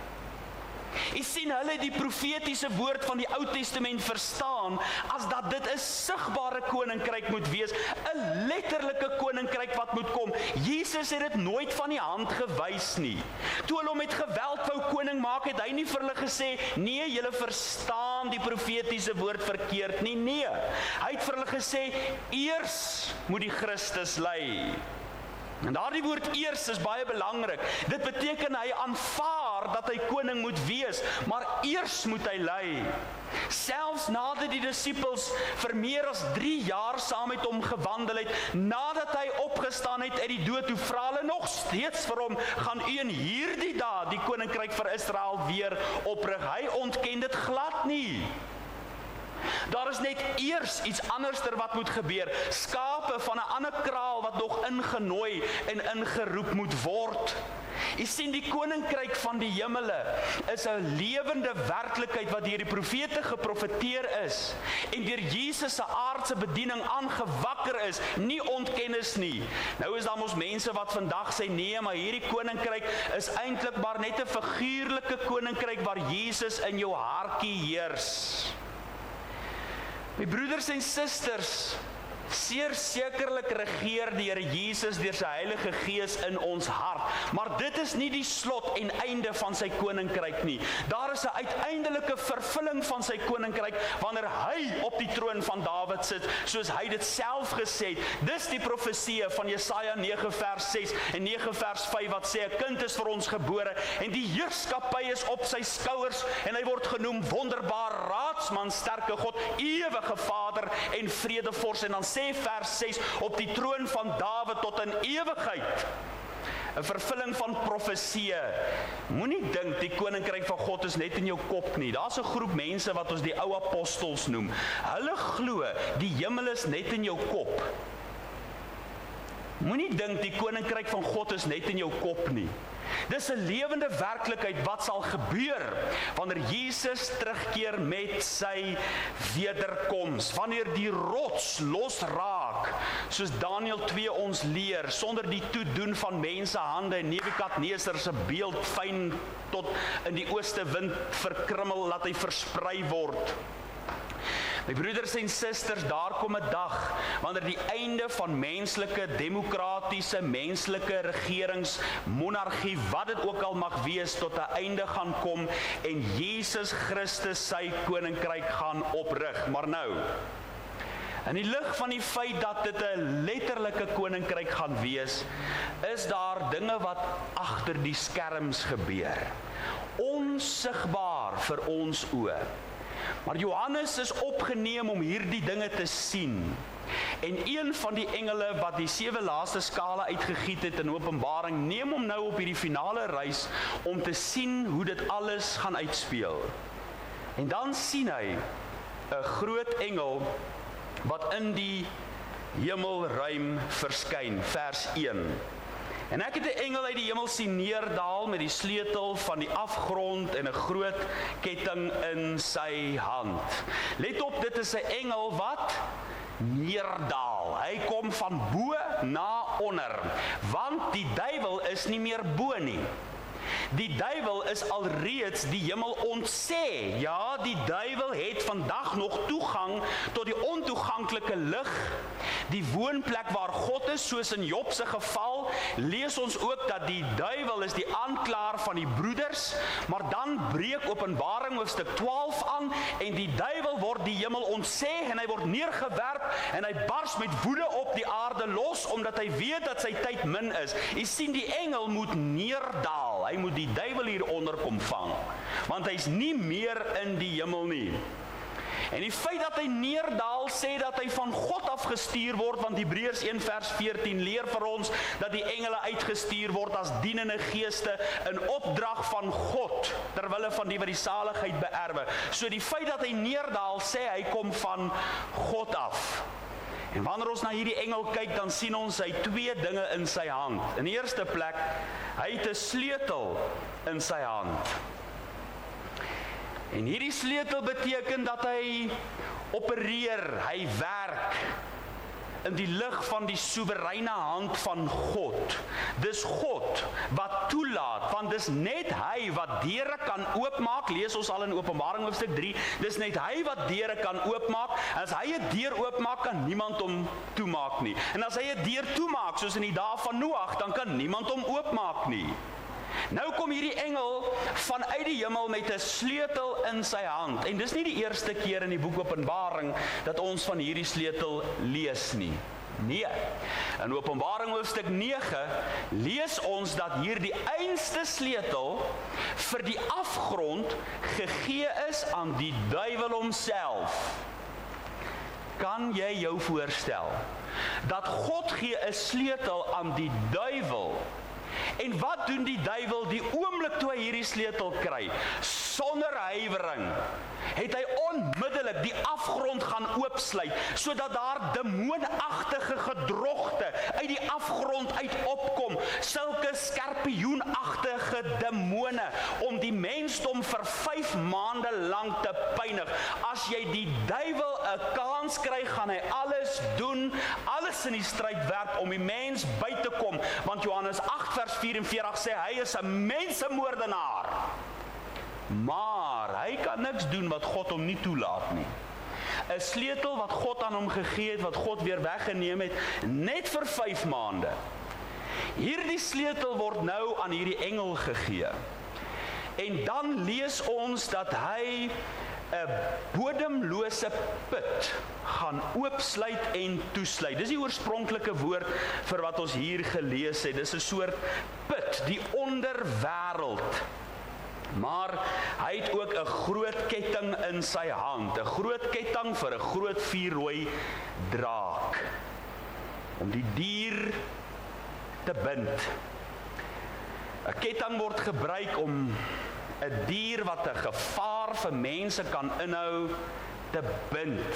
Jy sien hulle die profetiese woord van die Ou Testament verstaan as dat dit 'n sigbare koninkryk moet wees, 'n letterlike koninkryk wat moet kom. Jesus het dit nooit van die hand gewys nie. Toe hulle hom met geweld wou koning maak, het hy nie vir hulle gesê, nee, julle verstaan die profetiese woord verkeerd nie. Nee, hy het vir hulle gesê, eers moet die Christus ly. En daardie woord eers is baie belangrik. Dit beteken hy aanvaar dat hy koning moet wees, maar eers moet hy ly. Selfs nadat die disippels vir meer as 3 jaar saam met hom gewandel het, nadat hy opgestaan het uit die dood, toe vra hulle nog steeds vir hom, gaan u in hierdie dae die koninkryk vir Israel weer oprig? Hy ontken dit glad nie. Daar is net eers iets anderster wat moet gebeur. Skape van 'n ander kraal wat nog ingenooi en ingeroep moet word. Jy sien, die koninkryk van die hemele is 'n lewende werklikheid wat deur die profete geprofeteer is en deur Jesus se aardse bediening aangewakker is, nie ontken is nie. Nou is daar mos mense wat vandag sê, nee, maar hierdie koninkryk is eintlik maar net 'n figuurlike koninkryk waar Jesus in jou hartjie heers. My broeders en susters, seer sekerlik regeer die Here Jesus deur sy Heilige Gees in ons hart, maar dit is nie die slot en einde van sy koninkryk nie. Daar is 'n uiteindelike vervulling van sy koninkryk wanneer hy op die troon van Dawid sit, soos hy dit self gesê het. Dis die profesie van Jesaja 9 vers 6 en 9 vers 5 wat sê, 'n kind is vir ons gebore en die heerskappy is op sy skouers en hy word genoem wonderbaar raadsman, sterke God, ewige Vader en vredevors. En dan sê vers 6, op die troon van Dawid tot in ewigheid. 'n vervulling van profesie. Moenie dink die koninkryk van God is net in jou kop nie. Daar's 'n groep mense wat ons die ou apostels noem. Hulle glo die hemel is net in jou kop. Moenie dink die koninkryk van God is net in jou kop nie. Dis 'n lewende werklikheid wat sal gebeur wanneer Jesus terugkeer met sy wederkoms. Wanneer die rots losraak, soos Daniël 2 ons leer, sonder die toedoen van mense hande en Nebukadneser se beeld fyn tot in die ooste wind verkrummel, laat hy versprei word. My broeders en susters, daar kom 'n dag wanneer die einde van menslike, demokratiese, menslike regerings, monargie, wat dit ook al mag wees, tot 'n einde gaan kom en Jesus Christus sy koninkryk gaan oprig. Maar nou, in die lig van die feit dat dit 'n letterlike koninkryk gaan wees, is daar dinge wat agter die skerms gebeur. Onsigbaar vir ons oë. Maar Johannes is opgeneem om hierdie dinge te sien. En een van die engele wat die 7 laaste skale uitgegiet het in Openbaring, neem hom nou op hierdie finale reis om te sien hoe dit alles gaan uitspeel. En dan sien hy 'n groot engel wat in die hemelruim verskyn, vers 1. En ek het 'n engel uit die hemel sien neerdaal met die sleutel van die afgrond en 'n groot ketting in sy hand. Let op, dit is 'n engel wat neerdaal. Hy kom van bo na onder, want die duiwel is nie meer bo nie. Die duiwel is alreeds die hemel ontsê. Ja, die duiwel het vandag nog toegang tot die ontoeganklike lig, die woonplek waar God is, soos in Job se geval, lees ons ook dat die duiwel is die aanklaer van die broeders, maar dan breek Openbaring hoofstuk 12 aan, en die duiwel word die hemel ontsê, en hy word neergewerp, en hy bars met woede op die aarde los, omdat hy weet dat sy tyd min is. Jy sien, die engel moet neerdaal, hy moet die duiwel hieronder kom vang, want hy is nie meer in die hemel nie. En die feit dat hy neerdaal, sê dat hy van God afgestuur word, want Hebreërs 1 vers 14 leer vir ons dat die engele uitgestuur word as dienende geeste in opdrag van God, terwille van die wat die saligheid beerwe. So die feit dat hy neerdaal, sê hy kom van God af. En wanneer ons na hierdie engel kyk, dan sien ons hy 2 dinge in sy hand. In die eerste plek, hy het 'n sleutel in sy hand. En hierdie sleutel beteken dat hy opereer, hy werk in die lig van die soewereine hand van God. Dis God wat toelaat, want dis net hy wat deure kan oopmaak, lees ons al in Openbaring hoofstuk 3, dis net hy wat deure kan oopmaak, as hy 'n deur oopmaak, kan niemand hom toemaak nie. En as hy 'n deur toemaak, soos in die dae van Noag, dan kan niemand hom oopmaak nie. Nou kom hierdie engel vanuit die hemel met 'n sleutel in sy hand. En dis nie die eerste keer in die boek Openbaring dat ons van hierdie sleutel lees nie. Nee. In Openbaring hoofstuk 9 lees ons dat hierdie einste sleutel vir die afgrond gegee is aan die duiwel homself. Kan jy jou voorstel dat God gee 'n sleutel aan die duiwel? En wat doen die duiwel die oomblik toe hy hierdie sleutel kry? Sonder huiwering het hy onmiddellik die afgrond gaan oopsluit, sodat daar demoonagtige gedrogte uit die afgrond uit opkom, sulke skorpioenagtige demone, om die mensdom vir 5 maande lank te pynig. As jy die duiwel 'n kans kry, gaan hy alles doen, alles in die stryd werp om die mens by te kom, want Johannes 8 vers 44 sê hy is 'n mensemoordenaar. Maar hy kan niks doen wat God hom nie toelaat nie. 'n Sleutel wat God aan hom gegee het, wat God weer weggeneem het, net vir 5 maande. Hierdie sleutel word nou aan hierdie engel gegee. En dan lees ons dat hy 'n bodemlose put gaan oopsluit en toesluit. Dis die oorspronklike woord vir wat ons hier gelees het. Dis 'n soort put, die onderwêreld. Maar hy het ook 'n groot ketting in sy hand, 'n groot ketting vir 'n groot vuurrooi draak, om die dier te bind. 'n Ketting word gebruik om 'n dier wat 'n gevaar vir mense kan inhou te bind.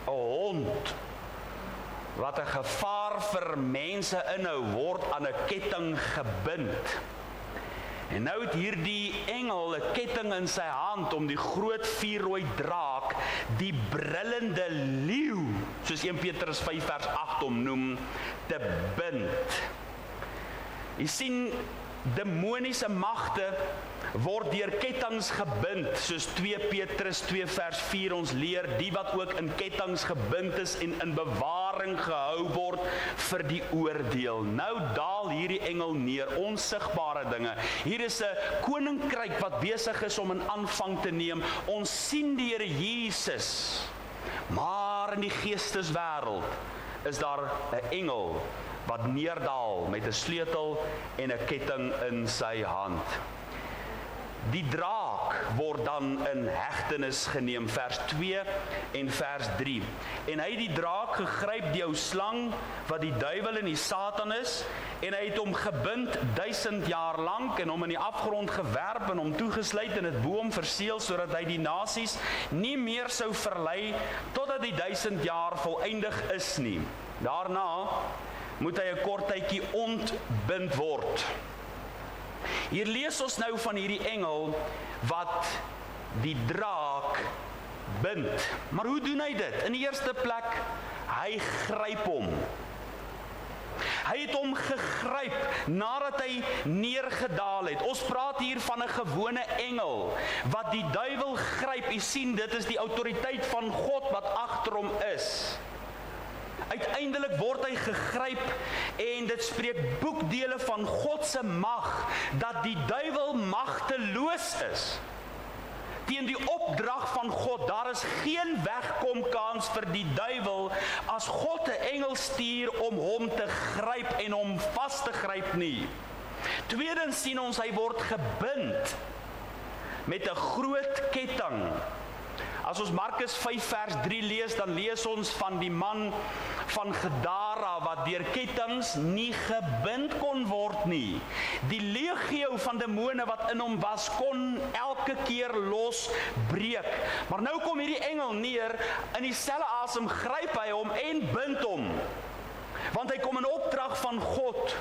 'n Hond wat 'n gevaar vir mense inhou word aan 'n ketting gebind. En nou het hierdie engel 'n ketting in sy hand om die groot vuurrooi draak, die brullende leeu, soos 1 Petrus 5 vers 8 hom noem, te bind. Jy sien, demoniese magte word deur kettinge gebind, soos 2 Petrus 2 vers 4 ons leer, die wat ook in kettinge gebind is en in bewaring gehou word vir die oordeel. Nou daal hierdie engel neer, onsigbare dinge. Hier is 'n koninkryk wat besig is om in aanvang te neem. Ons sien die Here Jesus, maar in die geesteswêreld is daar 'n engel wat neerdaal met 'n sleutel en 'n ketting in sy hand. Die draak word dan in hegtenis geneem, vers 2 en vers 3. En hy het die draak gegryp, die ou slang, wat die duiwel en die Satan is, en hy het hom gebind 1000 jaar lank, en hom in die afgrond gewerp, en hom toegesluit en het bo hom verseël, sodat hy die nasies nie meer sou verlei, totdat die 1000 jaar volëindig is nie. Daarna moet hy 'n kort tydjie ontbind word. Hier lees ons nou van hierdie engel wat die draak bind. Maar hoe doen hy dit? In die eerste plek, hy gryp hom. Hy het hom gegryp nadat hy neergedaal het. Ons praat hier van 'n gewone engel wat die duiwel gryp. U sien, dit is die autoriteit van God wat agter hom is. Uiteindelik word hy gegryp en dit spreek boekdele van God se mag, dat die duiwel magteloos is teen die opdrag van God. Daar is geen wegkomkans vir die duiwel as God 'n engel stuur om hom te gryp en hom vas te gryp nie. Tweedens sien ons hy word gebind met 'n groot ketting. As ons Markus 5 vers 3 lees, dan lees ons van die man van Gadara wat deur kettinge nie gebind kon word nie. Die legio van demone wat in hom was, kon elke keer losbreek. Maar nou kom hierdie engel neer in dieselfde asem, gryp hy hom en bind hom. Want hy kom in opdrag van God.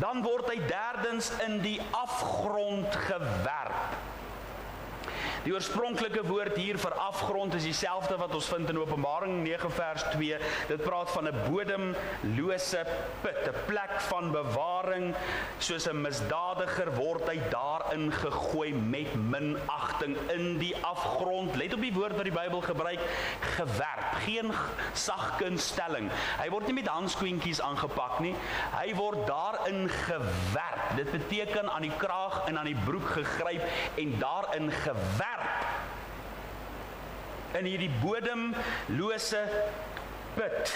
Dan word hy derdens in die afgrond gewerp. Die oorspronklike woord hier vir afgrond is dieselfde wat ons vind in Openbaring 9 vers 2. Dit praat van 'n bodemlose put, 'n plek van bewaring. Soos 'n misdadiger word hy daarin gegooi met minagting in die afgrond. Let op die woord wat die Bybel gebruik, gewerp, geen sagkunstelling. Hy word nie met handskoentjies aangepak nie, hy word daarin gewerp. Dit beteken aan die kraag en aan die broek gegryp en daarin gewerp. In hierdie bodemlose put.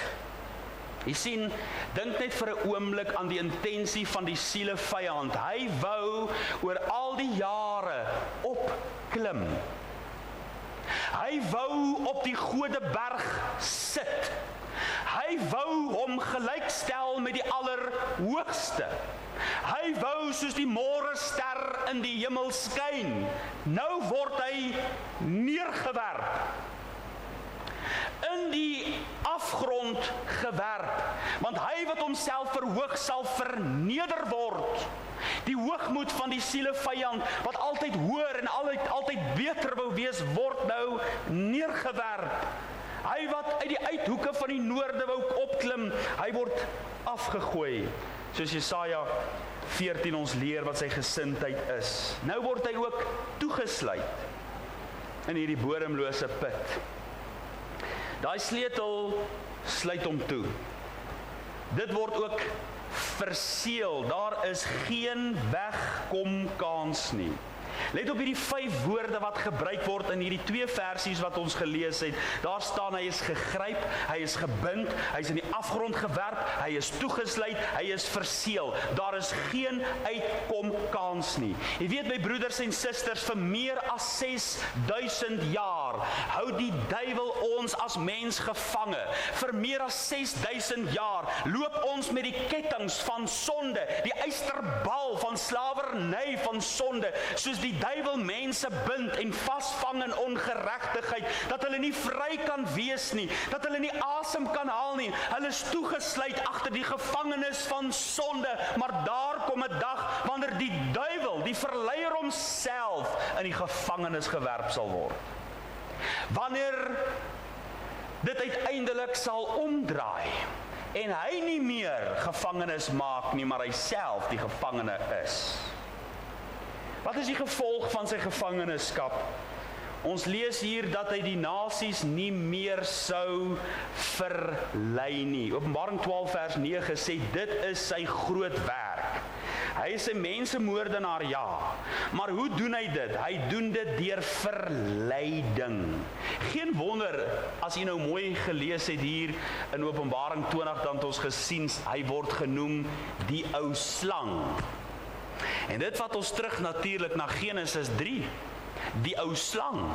Jy sien, dink net vir 'n oomblik aan die intensie van die sielevyand. Hy wou oor al die jare opklim. Hy wou op die Godeberg sit. Hy wou hom gelykstel met die Allerhoogste. Hy wou soos die môrester in die hemel skyn. Nou word hy neergewerp. In die afgrond gewerp. Want hy wat homself verhoog sal verneder word. Die hoogmoed van die sielevyand wat altyd hoër en altyd beter wou wees, word nou neergewerp. Hy wat uit die uithoeke van die noorde wou opklim, hy word afgegooi. Soos Jesaja 14 ons leer wat sy gesindheid is. Nou word hy ook toegesluit in hierdie bodemlose put. Daai sleutel sluit hom toe. Dit word ook verseël. Daar is geen wegkomkans nie. Let op hierdie 5 woorde wat gebruik word in hierdie 2 versies wat ons gelees het. Daar staan hy is gegryp, hy is gebind, hy is in die afgrond gewerp, hy is toegesluit, hy is verseël. Daar is geen uitkomkans nie. Jy weet my broeders en susters, vir meer as 6000 jaar hou die duiwel ons as mens gevange. Vir meer as 6000 jaar loop ons met die kettinge van sonde, die eysterbal van slawerny van sonde, soos die duiwel mense bind en vasvang in ongeregtigheid, dat hulle nie vry kan wees nie, dat hulle nie asem kan haal nie, hulle is toegesluit agter die gevangenis van sonde, maar daar kom 'n dag wanneer die duiwel, die verleier homself, in die gevangenis gewerp sal word. Wanneer dit uiteindelik sal omdraai, en hy nie meer gevangenis maak nie, maar hy self die gevangene is. Wat is die gevolg van sy gevangenskap? Ons lees hier dat hy die nasies nie meer sou verlei nie. Openbaring 12 vers 9 sê, dit is sy groot werk. Hy is 'n mensemoordenaar, ja. Maar hoe doen hy dit? Hy doen dit deur verleiding. Geen wonder, as jy nou mooi gelees het hier in Openbaring 20, dan het ons gesien, hy word genoem die ou slang. En dit vat ons terug natuurlik na Genesis 3, die ou slang,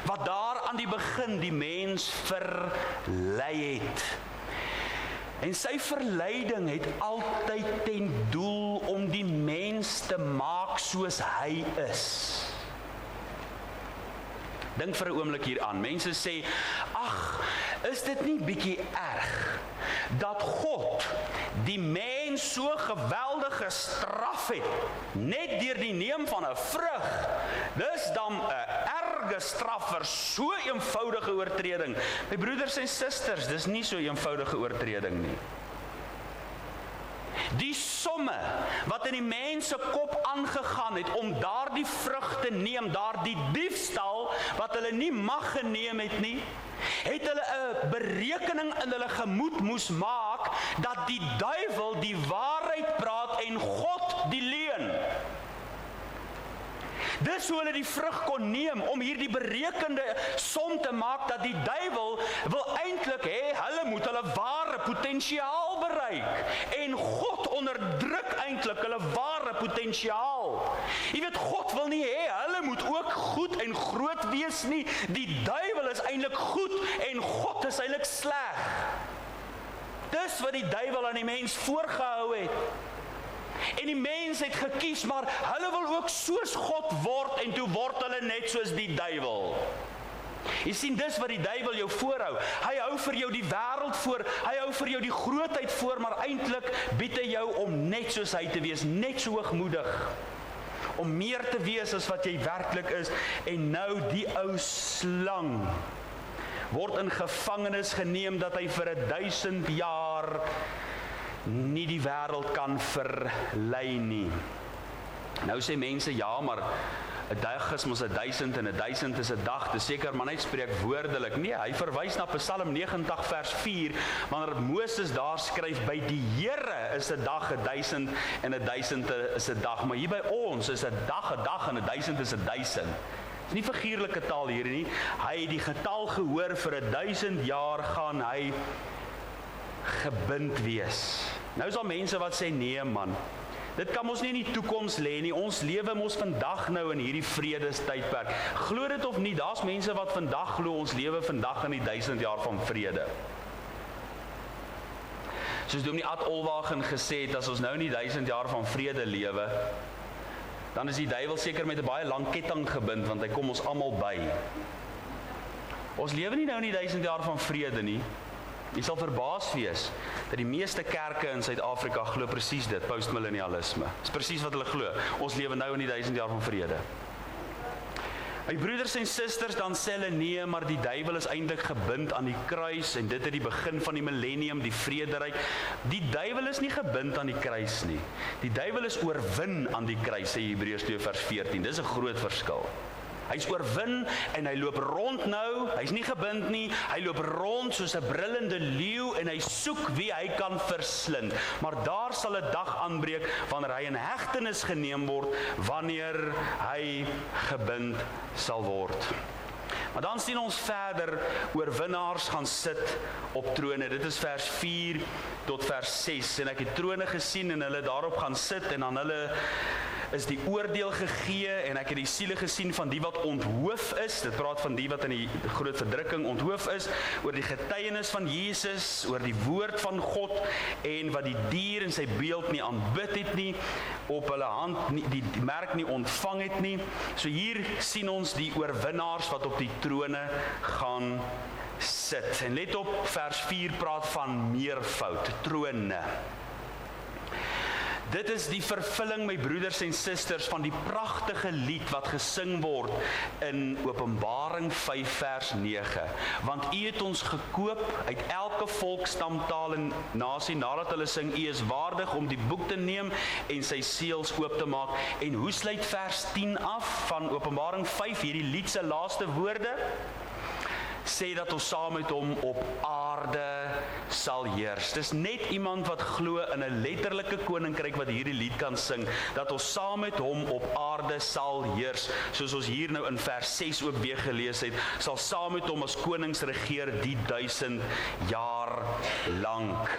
wat daar aan die begin die mens verlei het. En sy verleiding het altyd ten doel om die mens te maak soos hy is. Dink vir 'n oomblik hier aan. Mense sê, ag, is dit nie bietjie erg dat God die mens so geweldig gestraf het, net deur die neem van 'n vrug? Dis dan 'n erge straf vir so eenvoudige oortreding. My broeders en susters, dis nie so eenvoudige oortreding nie. Die somme wat in die mens se kop aangegaan het om daardie vrug te neem, daardie diefstal wat hulle nie mag geneem het nie, het hulle 'n berekening in hulle gemoed moes maak dat die duiwel die waarheid praat en God die leuen. Dis hoe hulle die vrug kon neem, om hierdie berekende som te maak dat die duiwel wil eintlik hê, hulle moet hulle ware potensiaal bereik, en God onderdruk eintlik hulle ware potensiaal. Jy weet, God wil nie hê, hulle moet ook goed en groot wees nie. Die duiwel is eintlik goed, en God is eintlik sleg. Dis wat die duiwel aan die mens voorgehou het. En die mens het gekies, maar hulle wil ook soos God word, en toe word hulle net soos die duiwel. Jy sien, dis wat die duiwel jou voorhou. Hy hou vir jou die wêreld voor, hy hou vir jou die grootheid voor, maar eintlik bied hy jou om net soos hy te wees, net so hoogmoedig, om meer te wees as wat jy werklik is. En nou die ou slang word in gevangenis geneem dat hy vir 1000 jaar nie die wêreld kan verlei nie. Nou sê mense, ja, maar 'n dag is mos 1000 en 1000 is 'n dag, dis seker maar net spreekwoordelik. Nee, hy verwys na Psalm 90 vers 4, wanneer Moses daar skryf, by die Here is 'n dag 1000 en 1000 is 'n dag, maar hier by ons is 'n dag en 1000 is 1000. Dis nie figuurlike taal hier nie. Hy het die getal gehoor, vir 1000 jaar gaan hy gebind wees. Nou is daar mense wat sê, nee man, dit kan ons nie in die toekoms lê nie, ons lewe mos vandag nou in hierdie vredestydperk. Glo dit of nie, daar's mense wat vandag glo, ons lewe vandag in die 1000 jaar van vrede. Soos Dominee Ad Olwagen gesê het, as ons nou in die 1000 jaar van vrede lewe, dan is die duiwel seker met 'n baie lang ketting gebind, want hy kom ons almal by. Ons lewe nie nou in die 1000 jaar van vrede nie. Jy sal verbaas wees dat die meeste kerke in Suid-Afrika glo presies dit, postmillennialisme. Dis presies wat hulle glo. Ons lewe nou in die 1000 jaar van vrede. My broeders en susters, dan sê hulle nee, maar die duiwel is eintlik gebind aan die kruis en dit is die begin van die millennium, die vrederyk. Die duiwel is nie gebind aan die kruis nie. Die duiwel is oorwin aan die kruis, sê Hebreërs 2 vers 14. Dis 'n groot verskil. Hy's oorwin en hy loop rond nou, hy's nie gebind nie, hy loop rond soos 'n brullende leeu en hy soek wie hy kan verslind. Maar daar sal 'n dag aanbreek wanneer hy in hegtenis geneem word, wanneer hy gebind sal word. Maar dan sien ons verder, oorwinnaars gaan sit op trone. Dit is vers 4 tot vers 6. En ek het trone gesien en hulle daarop gaan sit en aan hulle is die oordeel gegee en ek het die siele gesien van die wat onthoof is. Dit praat van die wat in die groot verdrukking onthoof is, oor die getuienis van Jesus, oor die woord van God en wat die dier in sy beeld nie aanbid het nie, op hulle hand nie, die merk nie ontvang het nie. So hier sien ons die oorwinnaars wat op die trone gaan sit. En let op, vers 4 praat van meervoud, trone. Dit is die vervulling, my broeders en susters, van die pragtige lied wat gesing word in Openbaring 5 vers 9. Want U het ons gekoop uit elke volk, stam, taal en nasie, nadat hulle sing, U is waardig om die boek te neem en sy seels oop te maak. En hoe sluit vers 10 af van Openbaring 5, hierdie lied se laaste woorde? Sê dat ons saam met hom op aarde sal heers. Dis net iemand wat glo in 'n letterlike koninkryk wat hierdie lied kan sing, dat ons saam met hom op aarde sal heers. Soos ons hier nou in vers 6 ook weer gelees het, sal saam met hom as konings regeer die 1000 jaar lank.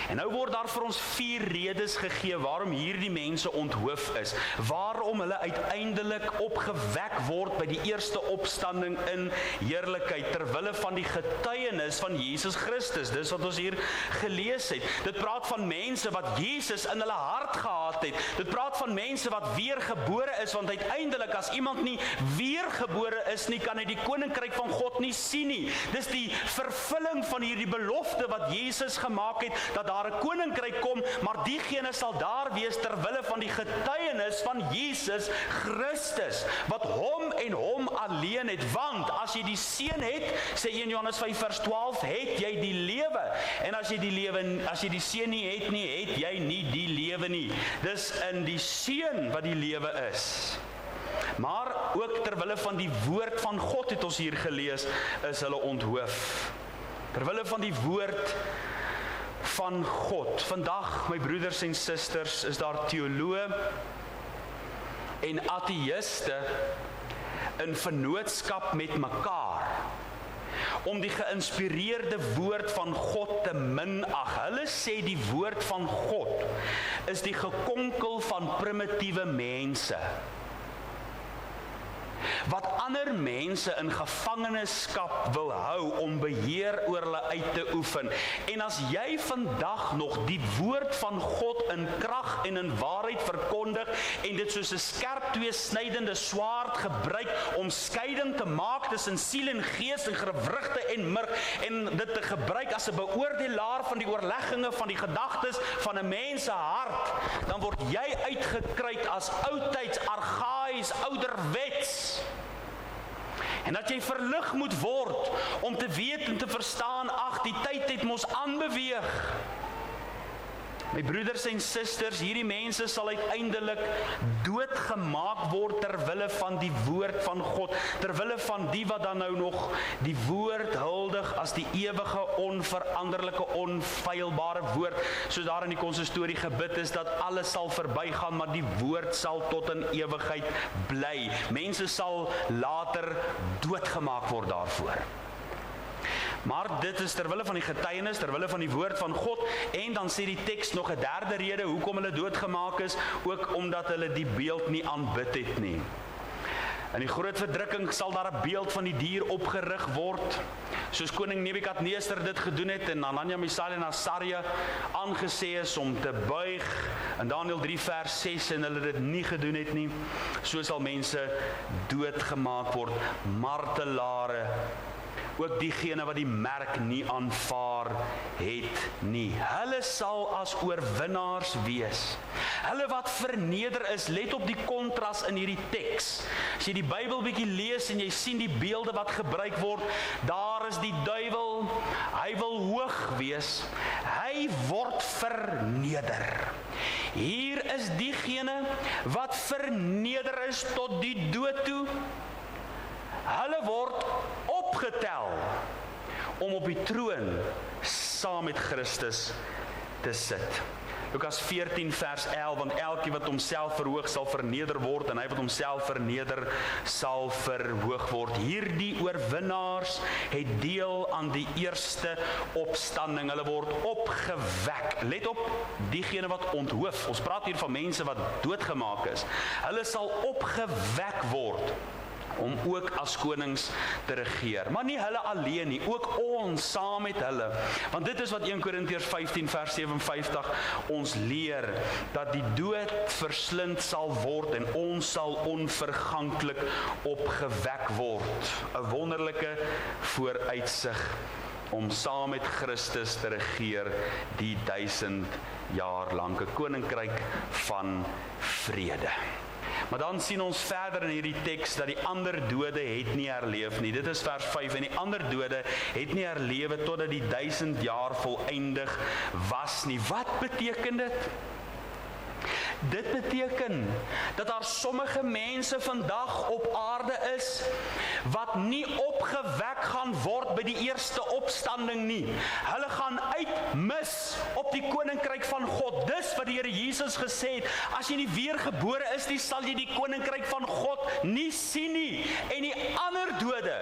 En nou word daar vir ons 4 redes gegee waarom hierdie mense onthoof is, waarom hulle uiteindelik opgewek word by die eerste opstanding in heerlikheid, terwille van die getuienis van Jesus Christus. Dis wat ons hier gelees het. Dit praat van mense wat Jesus in hulle hart gehad het. Dit praat van mense wat weergebore is, want uiteindelik as iemand nie weergebore is nie, kan hy die koninkryk van God nie sien nie. Dis die vervulling van hierdie belofte wat Jesus gemaak het, dat daar 'n koninkryk kom, maar diegene sal daar wees terwille van die getuienis van Jesus Christus, wat hom en hom alleen het. Want as jy die seun het, sê 1 Johannes 5 vers 12, het jy die lewe. En as jy die seun nie het nie, het jy nie die lewe nie. Dis in die seun wat die lewe is. Maar ook terwille van die woord van God, het ons hier gelees, is hulle onthoof. Terwille van die woord van God. Vandag, my broeders en susters, is daar teoloë en ateïste in vennootskap met mekaar om die geïnspireerde woord van God te minag. Hulle sê die woord van God is die gekonkel van primitiewe mense. wat ander mense in gevangenskap wil hou om beheer oor hulle uit te oefen. En as jy vandag nog die woord van God in krag en in waarheid verkondig en dit soos 'n skerp tweesnydende swaard gebruik om skeiding te maak tussen siel en gees en gewrigte en murg en dit te gebruik as 'n beoordelaar van die oorlegginge van die gedagtes van 'n mens se hart, dan word jy uitgekruid as oudtyds, argaïs, ouderwets. En dat jy verlig moet word om te weet en te verstaan, ag, die tyd het mos aanbeweeg. My broeders en susters, hierdie mense sal uiteindelik doodgemaak word terwille van die woord van God, terwille van die wat dan nou nog die woord huldig as die ewige, onveranderlike, onfeilbare woord, soos daar in die konsistorie gebid is, dat alles sal verbygaan, maar die woord sal tot in ewigheid bly. Mense sal later doodgemaak word daarvoor. Maar dit is terwille van die getuienis, terwille van die woord van God, en dan sê die teks nog 'n derde rede hoekom hulle doodgemaak is, ook omdat hulle die beeld nie aanbid het nie. In die groot verdrukking sal daar 'n beeld van die dier opgerig word, soos koning Nebukadneser dit gedoen het en Hanania, Misael en Asaria aangesê is om te buig in Daniël 3 vers 6 en hulle dit nie gedoen het nie. So sal mense doodgemaak word, martelare, ook diegene wat die merk nie aanvaar het nie. Hulle sal as oorwinnaars wees. Hulle wat verneder is, let op die kontras in hierdie teks. As jy die Bybel bietjie lees en jy sien die beelde wat gebruik word, daar is die duiwel, hy wil hoog wees, hy word verneder. Hier is diegene wat verneder is tot die dood toe. Hulle word opgetel om op die troon saam met Christus te sit. Lukas 14 vers 11, want elkeen wat homself verhoog sal verneder word en hy wat homself verneder sal verhoog word. Hierdie oorwinnaars het deel aan die eerste opstanding. Hulle word opgewek. Let op, diegene wat onthoof. Ons praat hier van mense wat doodgemaak is. Hulle sal opgewek word om ook as konings te regeer. Maar nie hulle alleen nie, ook ons saam met hulle. Want dit is wat 1 Korintiërs 15 vers 57 ons leer, dat die dood verslind sal word en ons sal onverganklik opgewek word. 'n wonderlike vooruitsig om saam met Christus te regeer die 1000 jaar lang, 'n koninkryk van vrede. Maar dan sien ons verder in hierdie teks dat die ander dode het nie herleef nie. Dit is vers 5, en die ander dode het nie herlewe totdat die 1000 jaar volëindig was nie. Wat beteken dit? Dit beteken dat daar sommige mense vandag op aarde is wat nie opgewek gaan word by die eerste opstanding nie. Hulle gaan uitmis op die koninkryk van God. Dis wat die Here Jesus gesê het, as jy nie weergebore is nie, sal jy die koninkryk van God nie sien nie. En die ander dode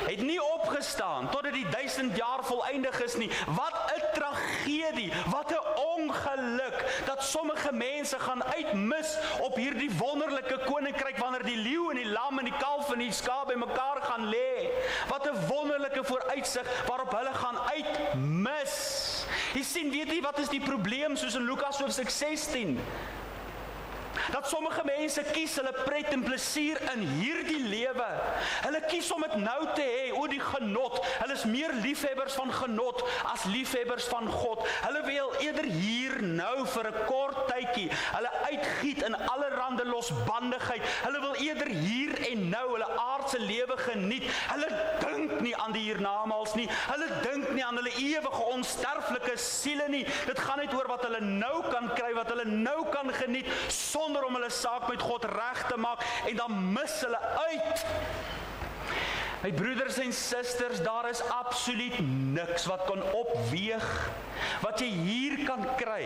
het nie opgestaan totdat die 1000 jaar volëindig is nie. Wat 'n tragedie, wat 'n ongeluk, dat sommige mense gaan uitmis op hierdie wonderlike koninkryk wanneer die leeu en die lam en die kalf en die skaap by mekaar gaan lê. Wat 'n wonderlike vooruitsig waarop hulle gaan uitmis. Jy sien, weet jy wat is die probleem, soos in Lukas hoofstuk 16? Dat sommige mense kies hulle pret en plesier in hierdie lewe. Hulle kies om dit nou te hê, o die genot. Hulle is meer liefhebbers van genot as liefhebbers van God. Hulle wil eerder hier nou vir 'n kort tydjie hulle uitgiet in allerlei losbandigheid. Hulle wil eerder hier en nou hulle aardse lewe geniet. Hulle dink nie aan die hiernamaals nie. Hulle dink nie aan hulle ewige onsterflike siele nie. Dit gaan net oor wat hulle nou kan kry, wat hulle nou kan geniet, sonder om hulle saak met God reg te maak, en dan mis hulle uit. My broeders en susters, daar is absoluut niks wat kan opweeg, wat jy hier kan kry,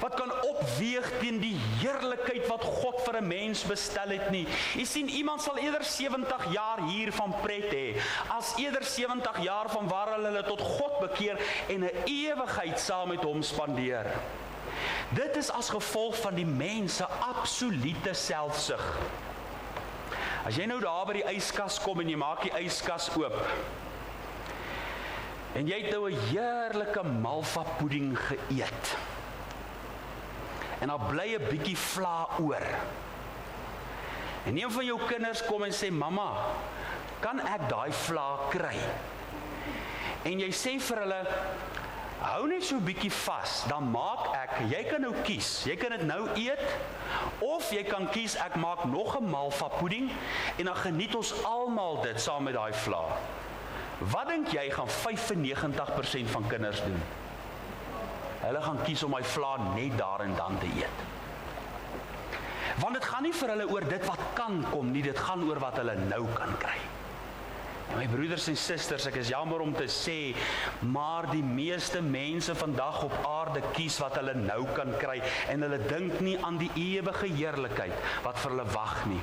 wat kan opweeg teen die heerlikheid wat God vir 'n mens bestel het nie. Jy sien, iemand sal eerder 70 jaar hier van pret hê, as eerder 70 jaar van waar hulle tot God bekeer en 'n ewigheid saam met hom spandeer. Dit is as gevolg van die mens se absolute selfsug. As jy nou daar by die yskas kom en jy maak die yskas oop, en jy het nou 'n heerlike malva pudding geëet, en daar bly 'n bietjie vla oor, en een van jou kinders kom en sê, mamma, kan ek daai vla kry? En jy sê vir hulle, hou net so 'n bietjie vas, dan maak ek, jy kan nou kies, jy kan dit nou eet, of jy kan kies, ek maak nog 'n malva pudding, en dan geniet ons almal dit saam met daai vla. Wat dink jy gaan 95% van kinders doen? Hulle gaan kies om my vla net daar en dan te eet. Want dit gaan nie vir hulle oor dit wat kan kom nie, dit gaan oor wat hulle nou kan kry. En my broeders en susters, ek is jammer om te sê, maar die meeste mense vandag op aarde kies wat hulle nou kan kry, en hulle dink nie aan die ewige heerlikheid wat vir hulle wag nie.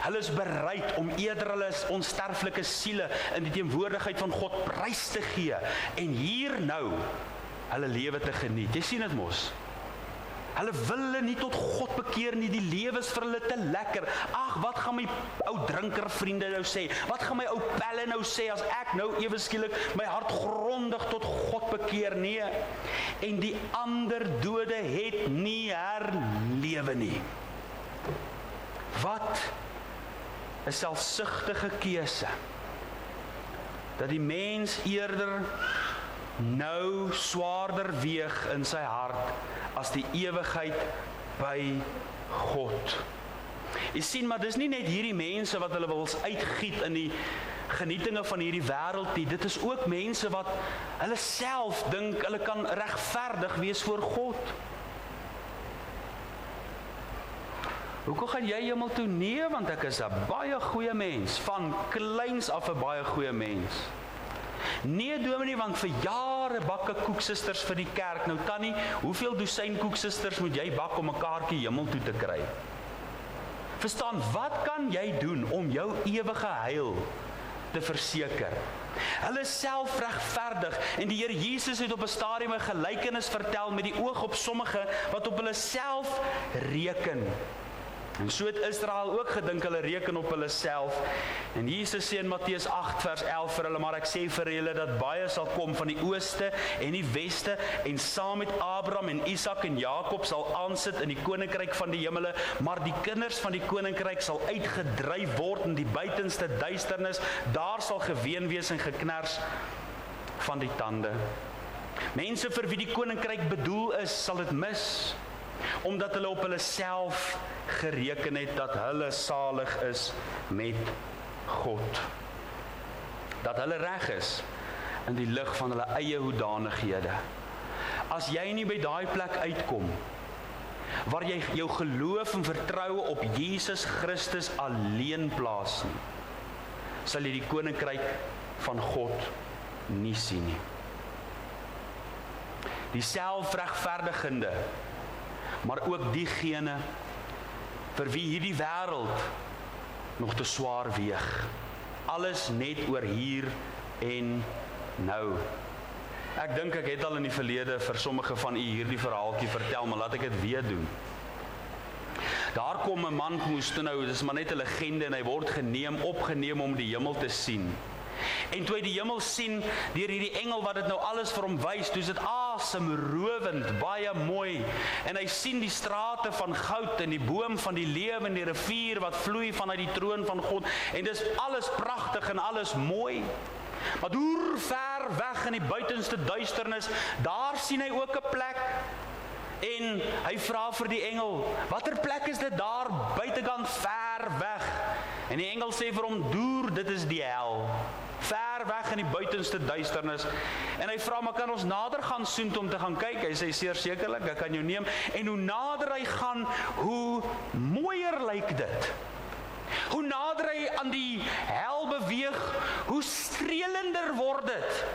Hulle is bereid om eerder hulle onsterflike siele in die teenwoordigheid van God prys te gee, en hier nou hulle lewe te geniet. Jy sien dit mos. Hulle wil hulle nie tot God bekeer nie, die lewe is vir hulle te lekker. Ag, wat gaan my ou drinker vriende nou sê? Wat gaan my ou pelle nou sê as ek nou ewe skielik my hart grondig tot God bekeer? Nee. En die ander dode het nie herlewe nie. Wat 'n selfsugtige keuse. Dat die mens eerder nou swaarder weeg in sy hart as die ewigheid by God. Jy sien, maar dis nie net hierdie mense wat hulle wil uitgiet in die genietinge van hierdie wêreld nie. Dit is ook mense wat hulle self dink hulle kan regverdig wees voor God. Hoekom gaan jy hemel toe? Nee, want ek is 'n baie goeie mens, van kleins af 'n baie goeie mens. Nee, dominee, want vir jare bakke koeksisters vir die kerk. Nou tannie, hoeveel dosyn koeksisters moet jy bak om 'n kaartjie hemel toe te kry? Verstaan, wat kan jy doen om jou ewige heil te verseker? Hulle is self regverdig, en die Here Jesus het op 'n stadium 'n gelykenis vertel met die oog op sommige wat op hulle self reken. En so het Israel ook gedink hulle reken op hulle self. En Jesus sê in Matteus 8 vers 11 vir hulle, maar ek sê vir julle dat baie sal kom van die ooste en die weste, en saam met Abraham en Isak en Jakob sal aansit in die koninkryk van die hemele, maar die kinders van die koninkryk sal uitgedryf word in die buitenste duisternis. Daar sal geween wees en geknars van die tande. Mense vir wie die koninkryk bedoel is, sal dit mis, omdat hulle op hulle self gereken het dat hulle salig is met God. Dat hulle reg is in die lig van hulle eie hoedanighede. As jy nie by daai plek uitkom, waar jy jou geloof en vertroue op Jesus Christus alleen plaas nie, sal jy die koninkryk van God nie sien nie. Die selfregverdigende, maar ook diegene vir wie hierdie wêreld nog te swaar weeg. Alles net oor hier en nou. Ek dink ek het al in die verlede vir sommige van u hierdie verhaaltjie vertel, maar laat ek dit weer doen. Daar kom 'n man, moes toe nou, dis maar net 'n legende, en hy word opgeneem om die hemel te sien. En toe hy die hemel sien, deur hierdie engel wat dit nou alles vir hom wys, toe is dit asemrowend, baie mooi. En hy sien die strate van goud en die boom van die lewe en die rivier wat vloei vanuit die troon van God. En dis alles pragtig en alles mooi. Maar deur ver weg in die buitenste duisternis, daar sien hy ook 'n plek. En hy vra vir die engel, watter plek is dit daar buitekant ver weg? En die engel sê vir hom, deur, dit is die hel. Ver weg in die buitenste duisternis. En hy vra, maar kan ons nader gaan soontoe om te gaan kyk? Hy sê, seer sekerlik, ek kan jou neem. En hoe nader hy gaan, hoe mooier lyk dit. Hoe nader hy aan die hel beweeg, hoe strelender word dit.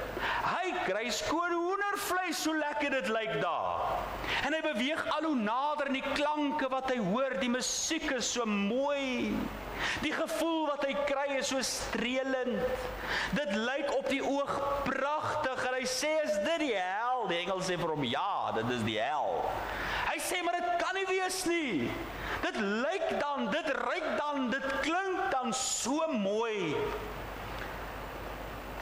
Hy kry skoon hoendervleis, so lekker dit lyk daar. En hy beweeg al hoe nader, en die klanke wat hy hoor, die musiek is so mooi. Die gevoel wat hy kry is so strelend. Dit lyk op die oog pragtig, en hy sê, is dit die hel? Die engel sê vir hom, ja, dit is die hel. Hy sê, maar dit kan nie wees nie. Dit lyk dan, dit ruik dan, dit klink dan so mooi.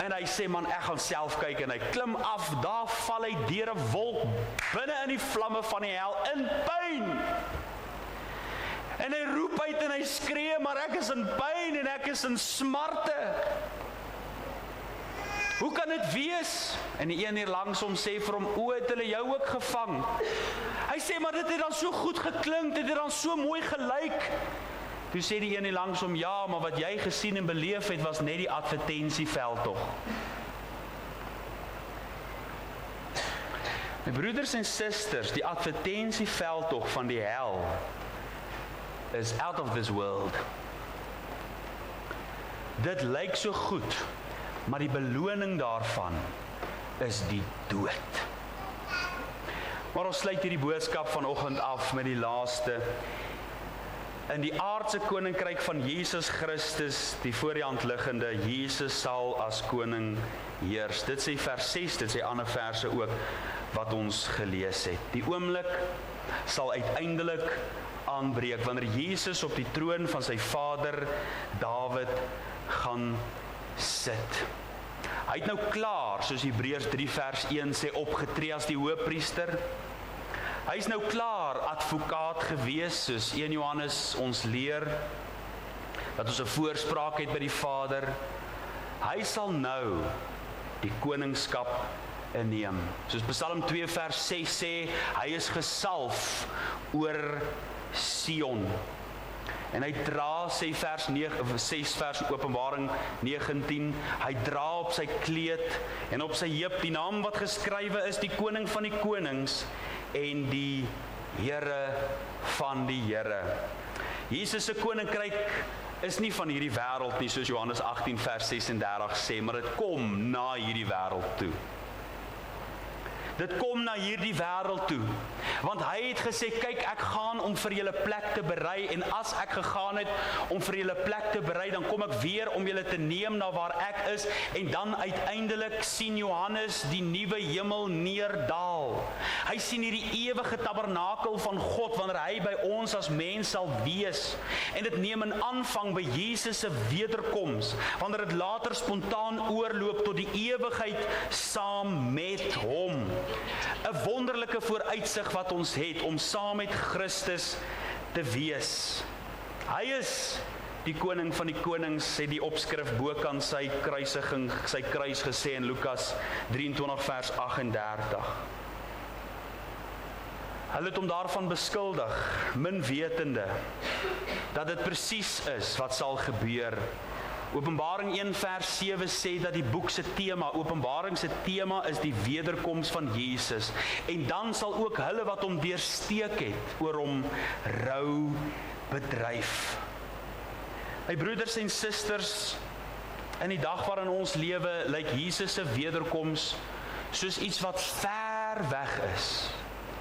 En hy sê, man, ek gaan self kyk, en hy klim af, daar val hy deur 'n wolk, binne in die vlamme van die hel, in pyn. En hy roep uit en hy skree, maar ek is in pyn en ek is in smarte. Hoe kan dit wees? En die een hier langs hom sê vir hom, o, het hulle jou ook gevang? Hy sê, maar dit het dan so goed geklink, dit het dan so mooi gelyk. Toe sê die een hier langs hom, ja, maar wat jy gesien en beleef het, was net die advertensieveldtog. My broeders en susters, die advertensieveldtog van die hel is out of this world. Dit lyk so goed, maar die beloning daarvan is die dood. Maar ons sluit hierdie boodskap vanoggend af met die laaste. In die aardse koninkryk van Jesus Christus, die voor die hand liggende, Jesus sal as koning heers. Dit sê vers 6, dit sê ander verse ook, wat ons gelees het. Die oomblik sal uiteindelik aanbreek, wanneer Jesus op die troon van sy vader Dawid gaan sit. Hy het nou klaar, soos Hebreërs 3 vers 1 sê, opgetree as die hoëpriester. Hy is nou klaar advokaat gewees, soos 1 Johannes ons leer, dat ons 'n voorspraak het by die Vader. Hy sal nou die koningskap inneem. Soos Psalm 2 vers 6 sê, hy is gesalf oor Sion. En hy dra, sê vers 6 vers Openbaring 19, hy dra op sy kleed en op sy heup die naam wat geskrywe is, die koning van die konings en die Here van die Here. Jesus se koninkryk is nie van hierdie wêreld nie, soos Johannes 18 vers 36 sê, maar dit kom na hierdie wêreld toe. Dit kom na hierdie wêreld toe, want hy het gesê, kyk, ek gaan om vir julle plek te berei, en as ek gegaan het om vir julle plek te berei, dan kom ek weer om julle te neem na waar ek is, en dan uiteindelik sien Johannes die nuwe hemel neerdal. Hy sien hierdie ewige tabernakel van God, wanneer hy by ons as mens sal wees, en dit neem 'n aanvang by Jesus se wederkoms, wanneer dit later spontaan oorloop tot die ewigheid saam met hom. 'n wonderlike vooruitsig wat ons het om saam met Christus te wees. Hy is die koning van die konings, het die opskrif bokant sy kruisiging, sy kruis gesê in Lukas 23 vers 38. Hulle het hom daarvan beskuldig, min wetende, dat dit presies is wat sal gebeur. Openbaring 1 vers 7 sê dat die boek se tema, Openbaring se tema is die wederkoms van Jesus. En dan sal ook hulle wat hom deursteek het, oor hom rou bedryf. My broeders en susters, in die dag waarin ons lewe, lyk Jesus se wederkoms soos iets wat ver weg is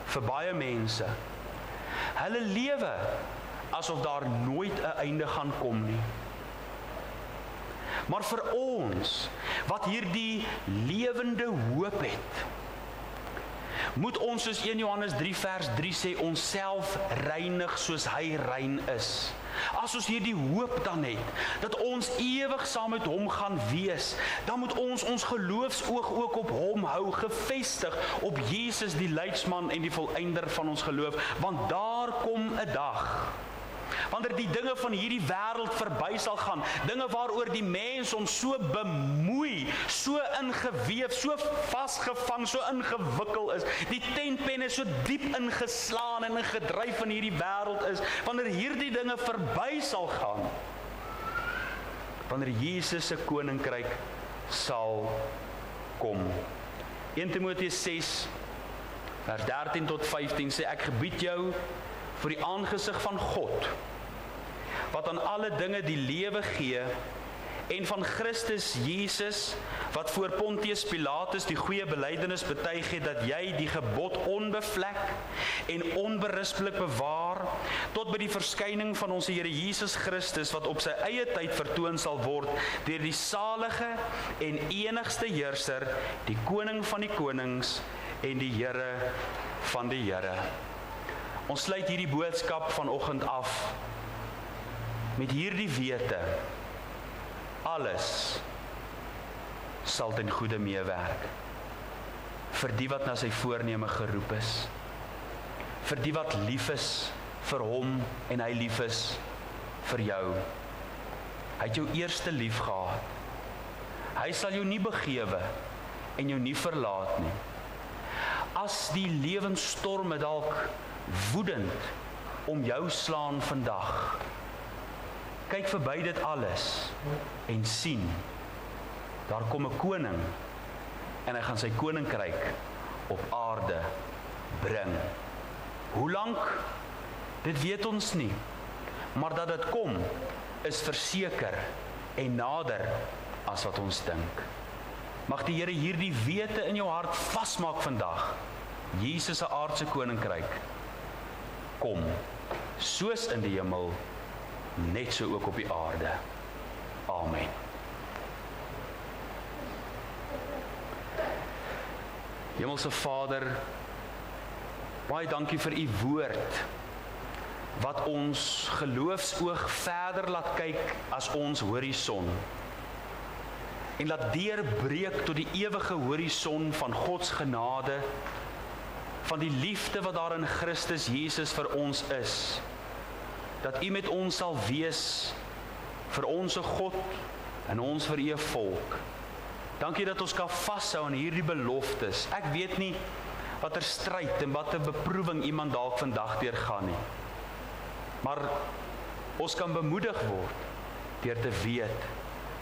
vir baie mense. Hulle lewe asof daar nooit 'n einde gaan kom nie. Maar vir ons, wat hierdie lewende hoop het, moet ons soos 1 Johannes 3 vers 3 sê, onsself reinig soos hy rein is. As ons hierdie hoop dan het, dat ons ewig saam met hom gaan wees, dan moet ons ons geloofsoog ook op hom hou, gefestig op Jesus die leidsman en die volëinder van ons geloof, want daar kom 'n dag, wanneer die dinge van hierdie wêreld verby sal gaan, dinge waaroor die mens hom so bemoei, so ingeweef, so vasgevang, so ingewikkel is, die tentpenne so diep ingeslaan en ingedryf in hierdie wêreld is, wanneer hierdie dinge verby sal gaan, wanneer Jesus se koninkryk sal kom. 1 Timoteus 6 vers 13 tot 15 sê, ek gebied jou vir die aangesig van God, wat aan alle dinge die lewe gee, en van Christus Jesus, wat voor Pontius Pilatus die goeie belydenis betuig het, dat jy die gebod onbevlek en onberispelik bewaar, tot by die verskyning van ons Here Jesus Christus, wat op sy eie tyd vertoon sal word, deur die salige en enigste heerser, die koning van die konings, en die Here van die Here. Ons sluit hierdie boodskap vanoggend af met hierdie wete. Alles sal ten goeie meewerk vir die wat na sy voorneme geroep is, vir die wat lief is vir hom en hy lief is vir jou. Hy het jou eerste lief gehad. Hy sal jou nie begewe en jou nie verlaat nie. As die lewensstorme dalk woedend om jou slaan vandag, kyk verby dit alles en sien, daar kom 'n koning en hy gaan sy koninkryk op aarde bring. Hoe lank? Dit weet ons nie, maar dat dit kom is verseker en nader as wat ons dink. Mag die Here hierdie wete in jou hart vasmaak vandag. Jesus se aardse koninkryk kom, soos in die hemel, net so ook op die aarde. Amen. Hemelse Vader, baie dankie vir u woord, wat ons geloofsoog verder laat kyk as ons horison, en laat deurbreek tot die ewige horison van Gods genade, van die liefde wat daar in Christus Jesus vir ons is, dat u met ons sal wees vir ons God en ons vir u volk. Dankie dat ons kan vashou aan hierdie beloftes. Ek weet nie watter stryd en watter beproewing iemand dalk vandag deurgaan nie. Maar ons kan bemoedig word deur te weet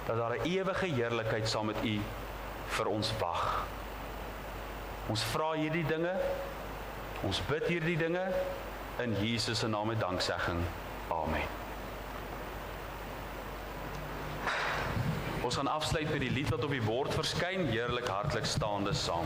dat daar 'n ewige heerlikheid saam met u vir ons wag. Ons vra hierdie dinge, ons bid hierdie dinge in Jesus se naam met danksegging. Amen. Ons gaan afsluit met die lied wat op die bord verskyn, heerlik hartlik staande saam.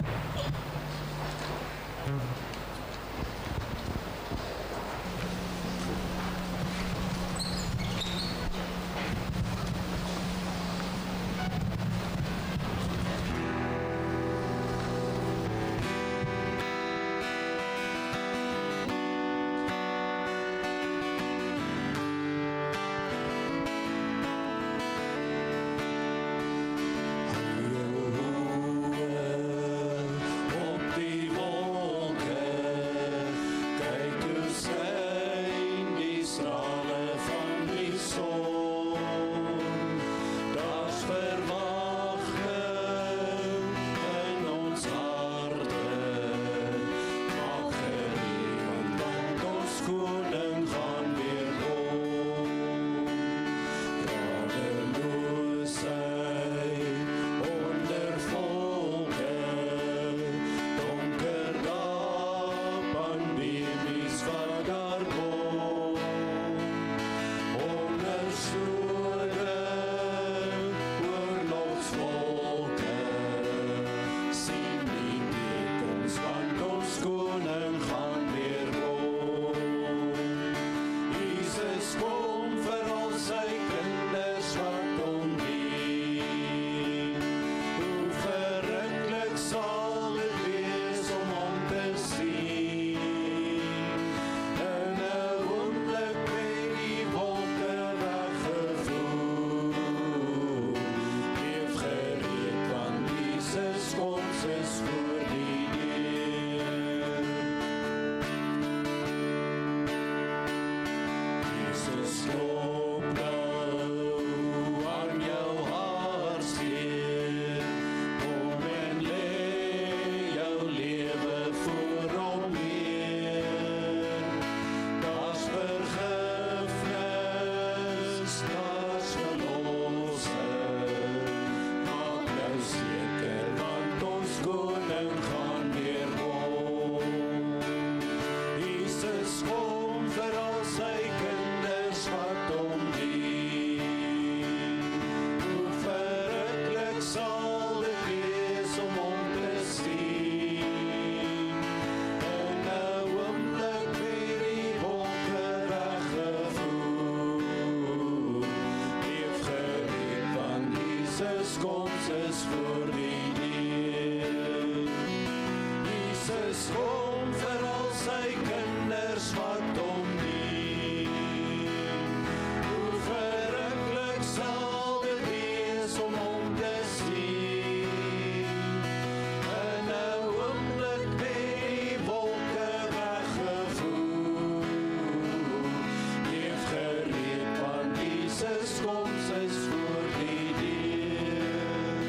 Jesus kom vir al sy kinders. anders wat om nie. Hoe verrukklik sal dit wees om hom te sien. In 'n oomblik met die wolke weggevoer. Leef gereed, want Jesus koms is voor die deur.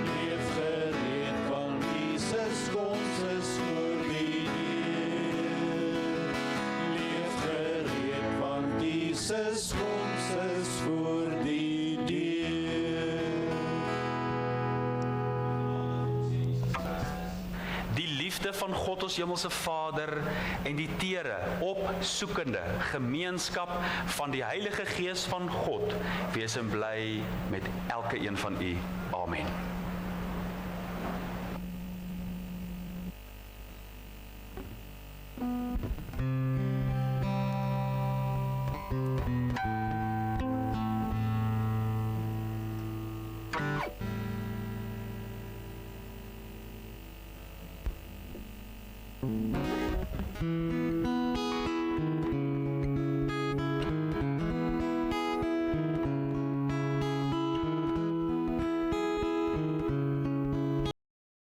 Leef gereed, want Jesus koms is voor die deur. Leef gereed, want Jesus koms is voor die deur. Die liefde van God ons hemelse Vader en die tere, opsoekende gemeenskap van die Heilige Gees van God, wees en bly met elke een van u. Amen.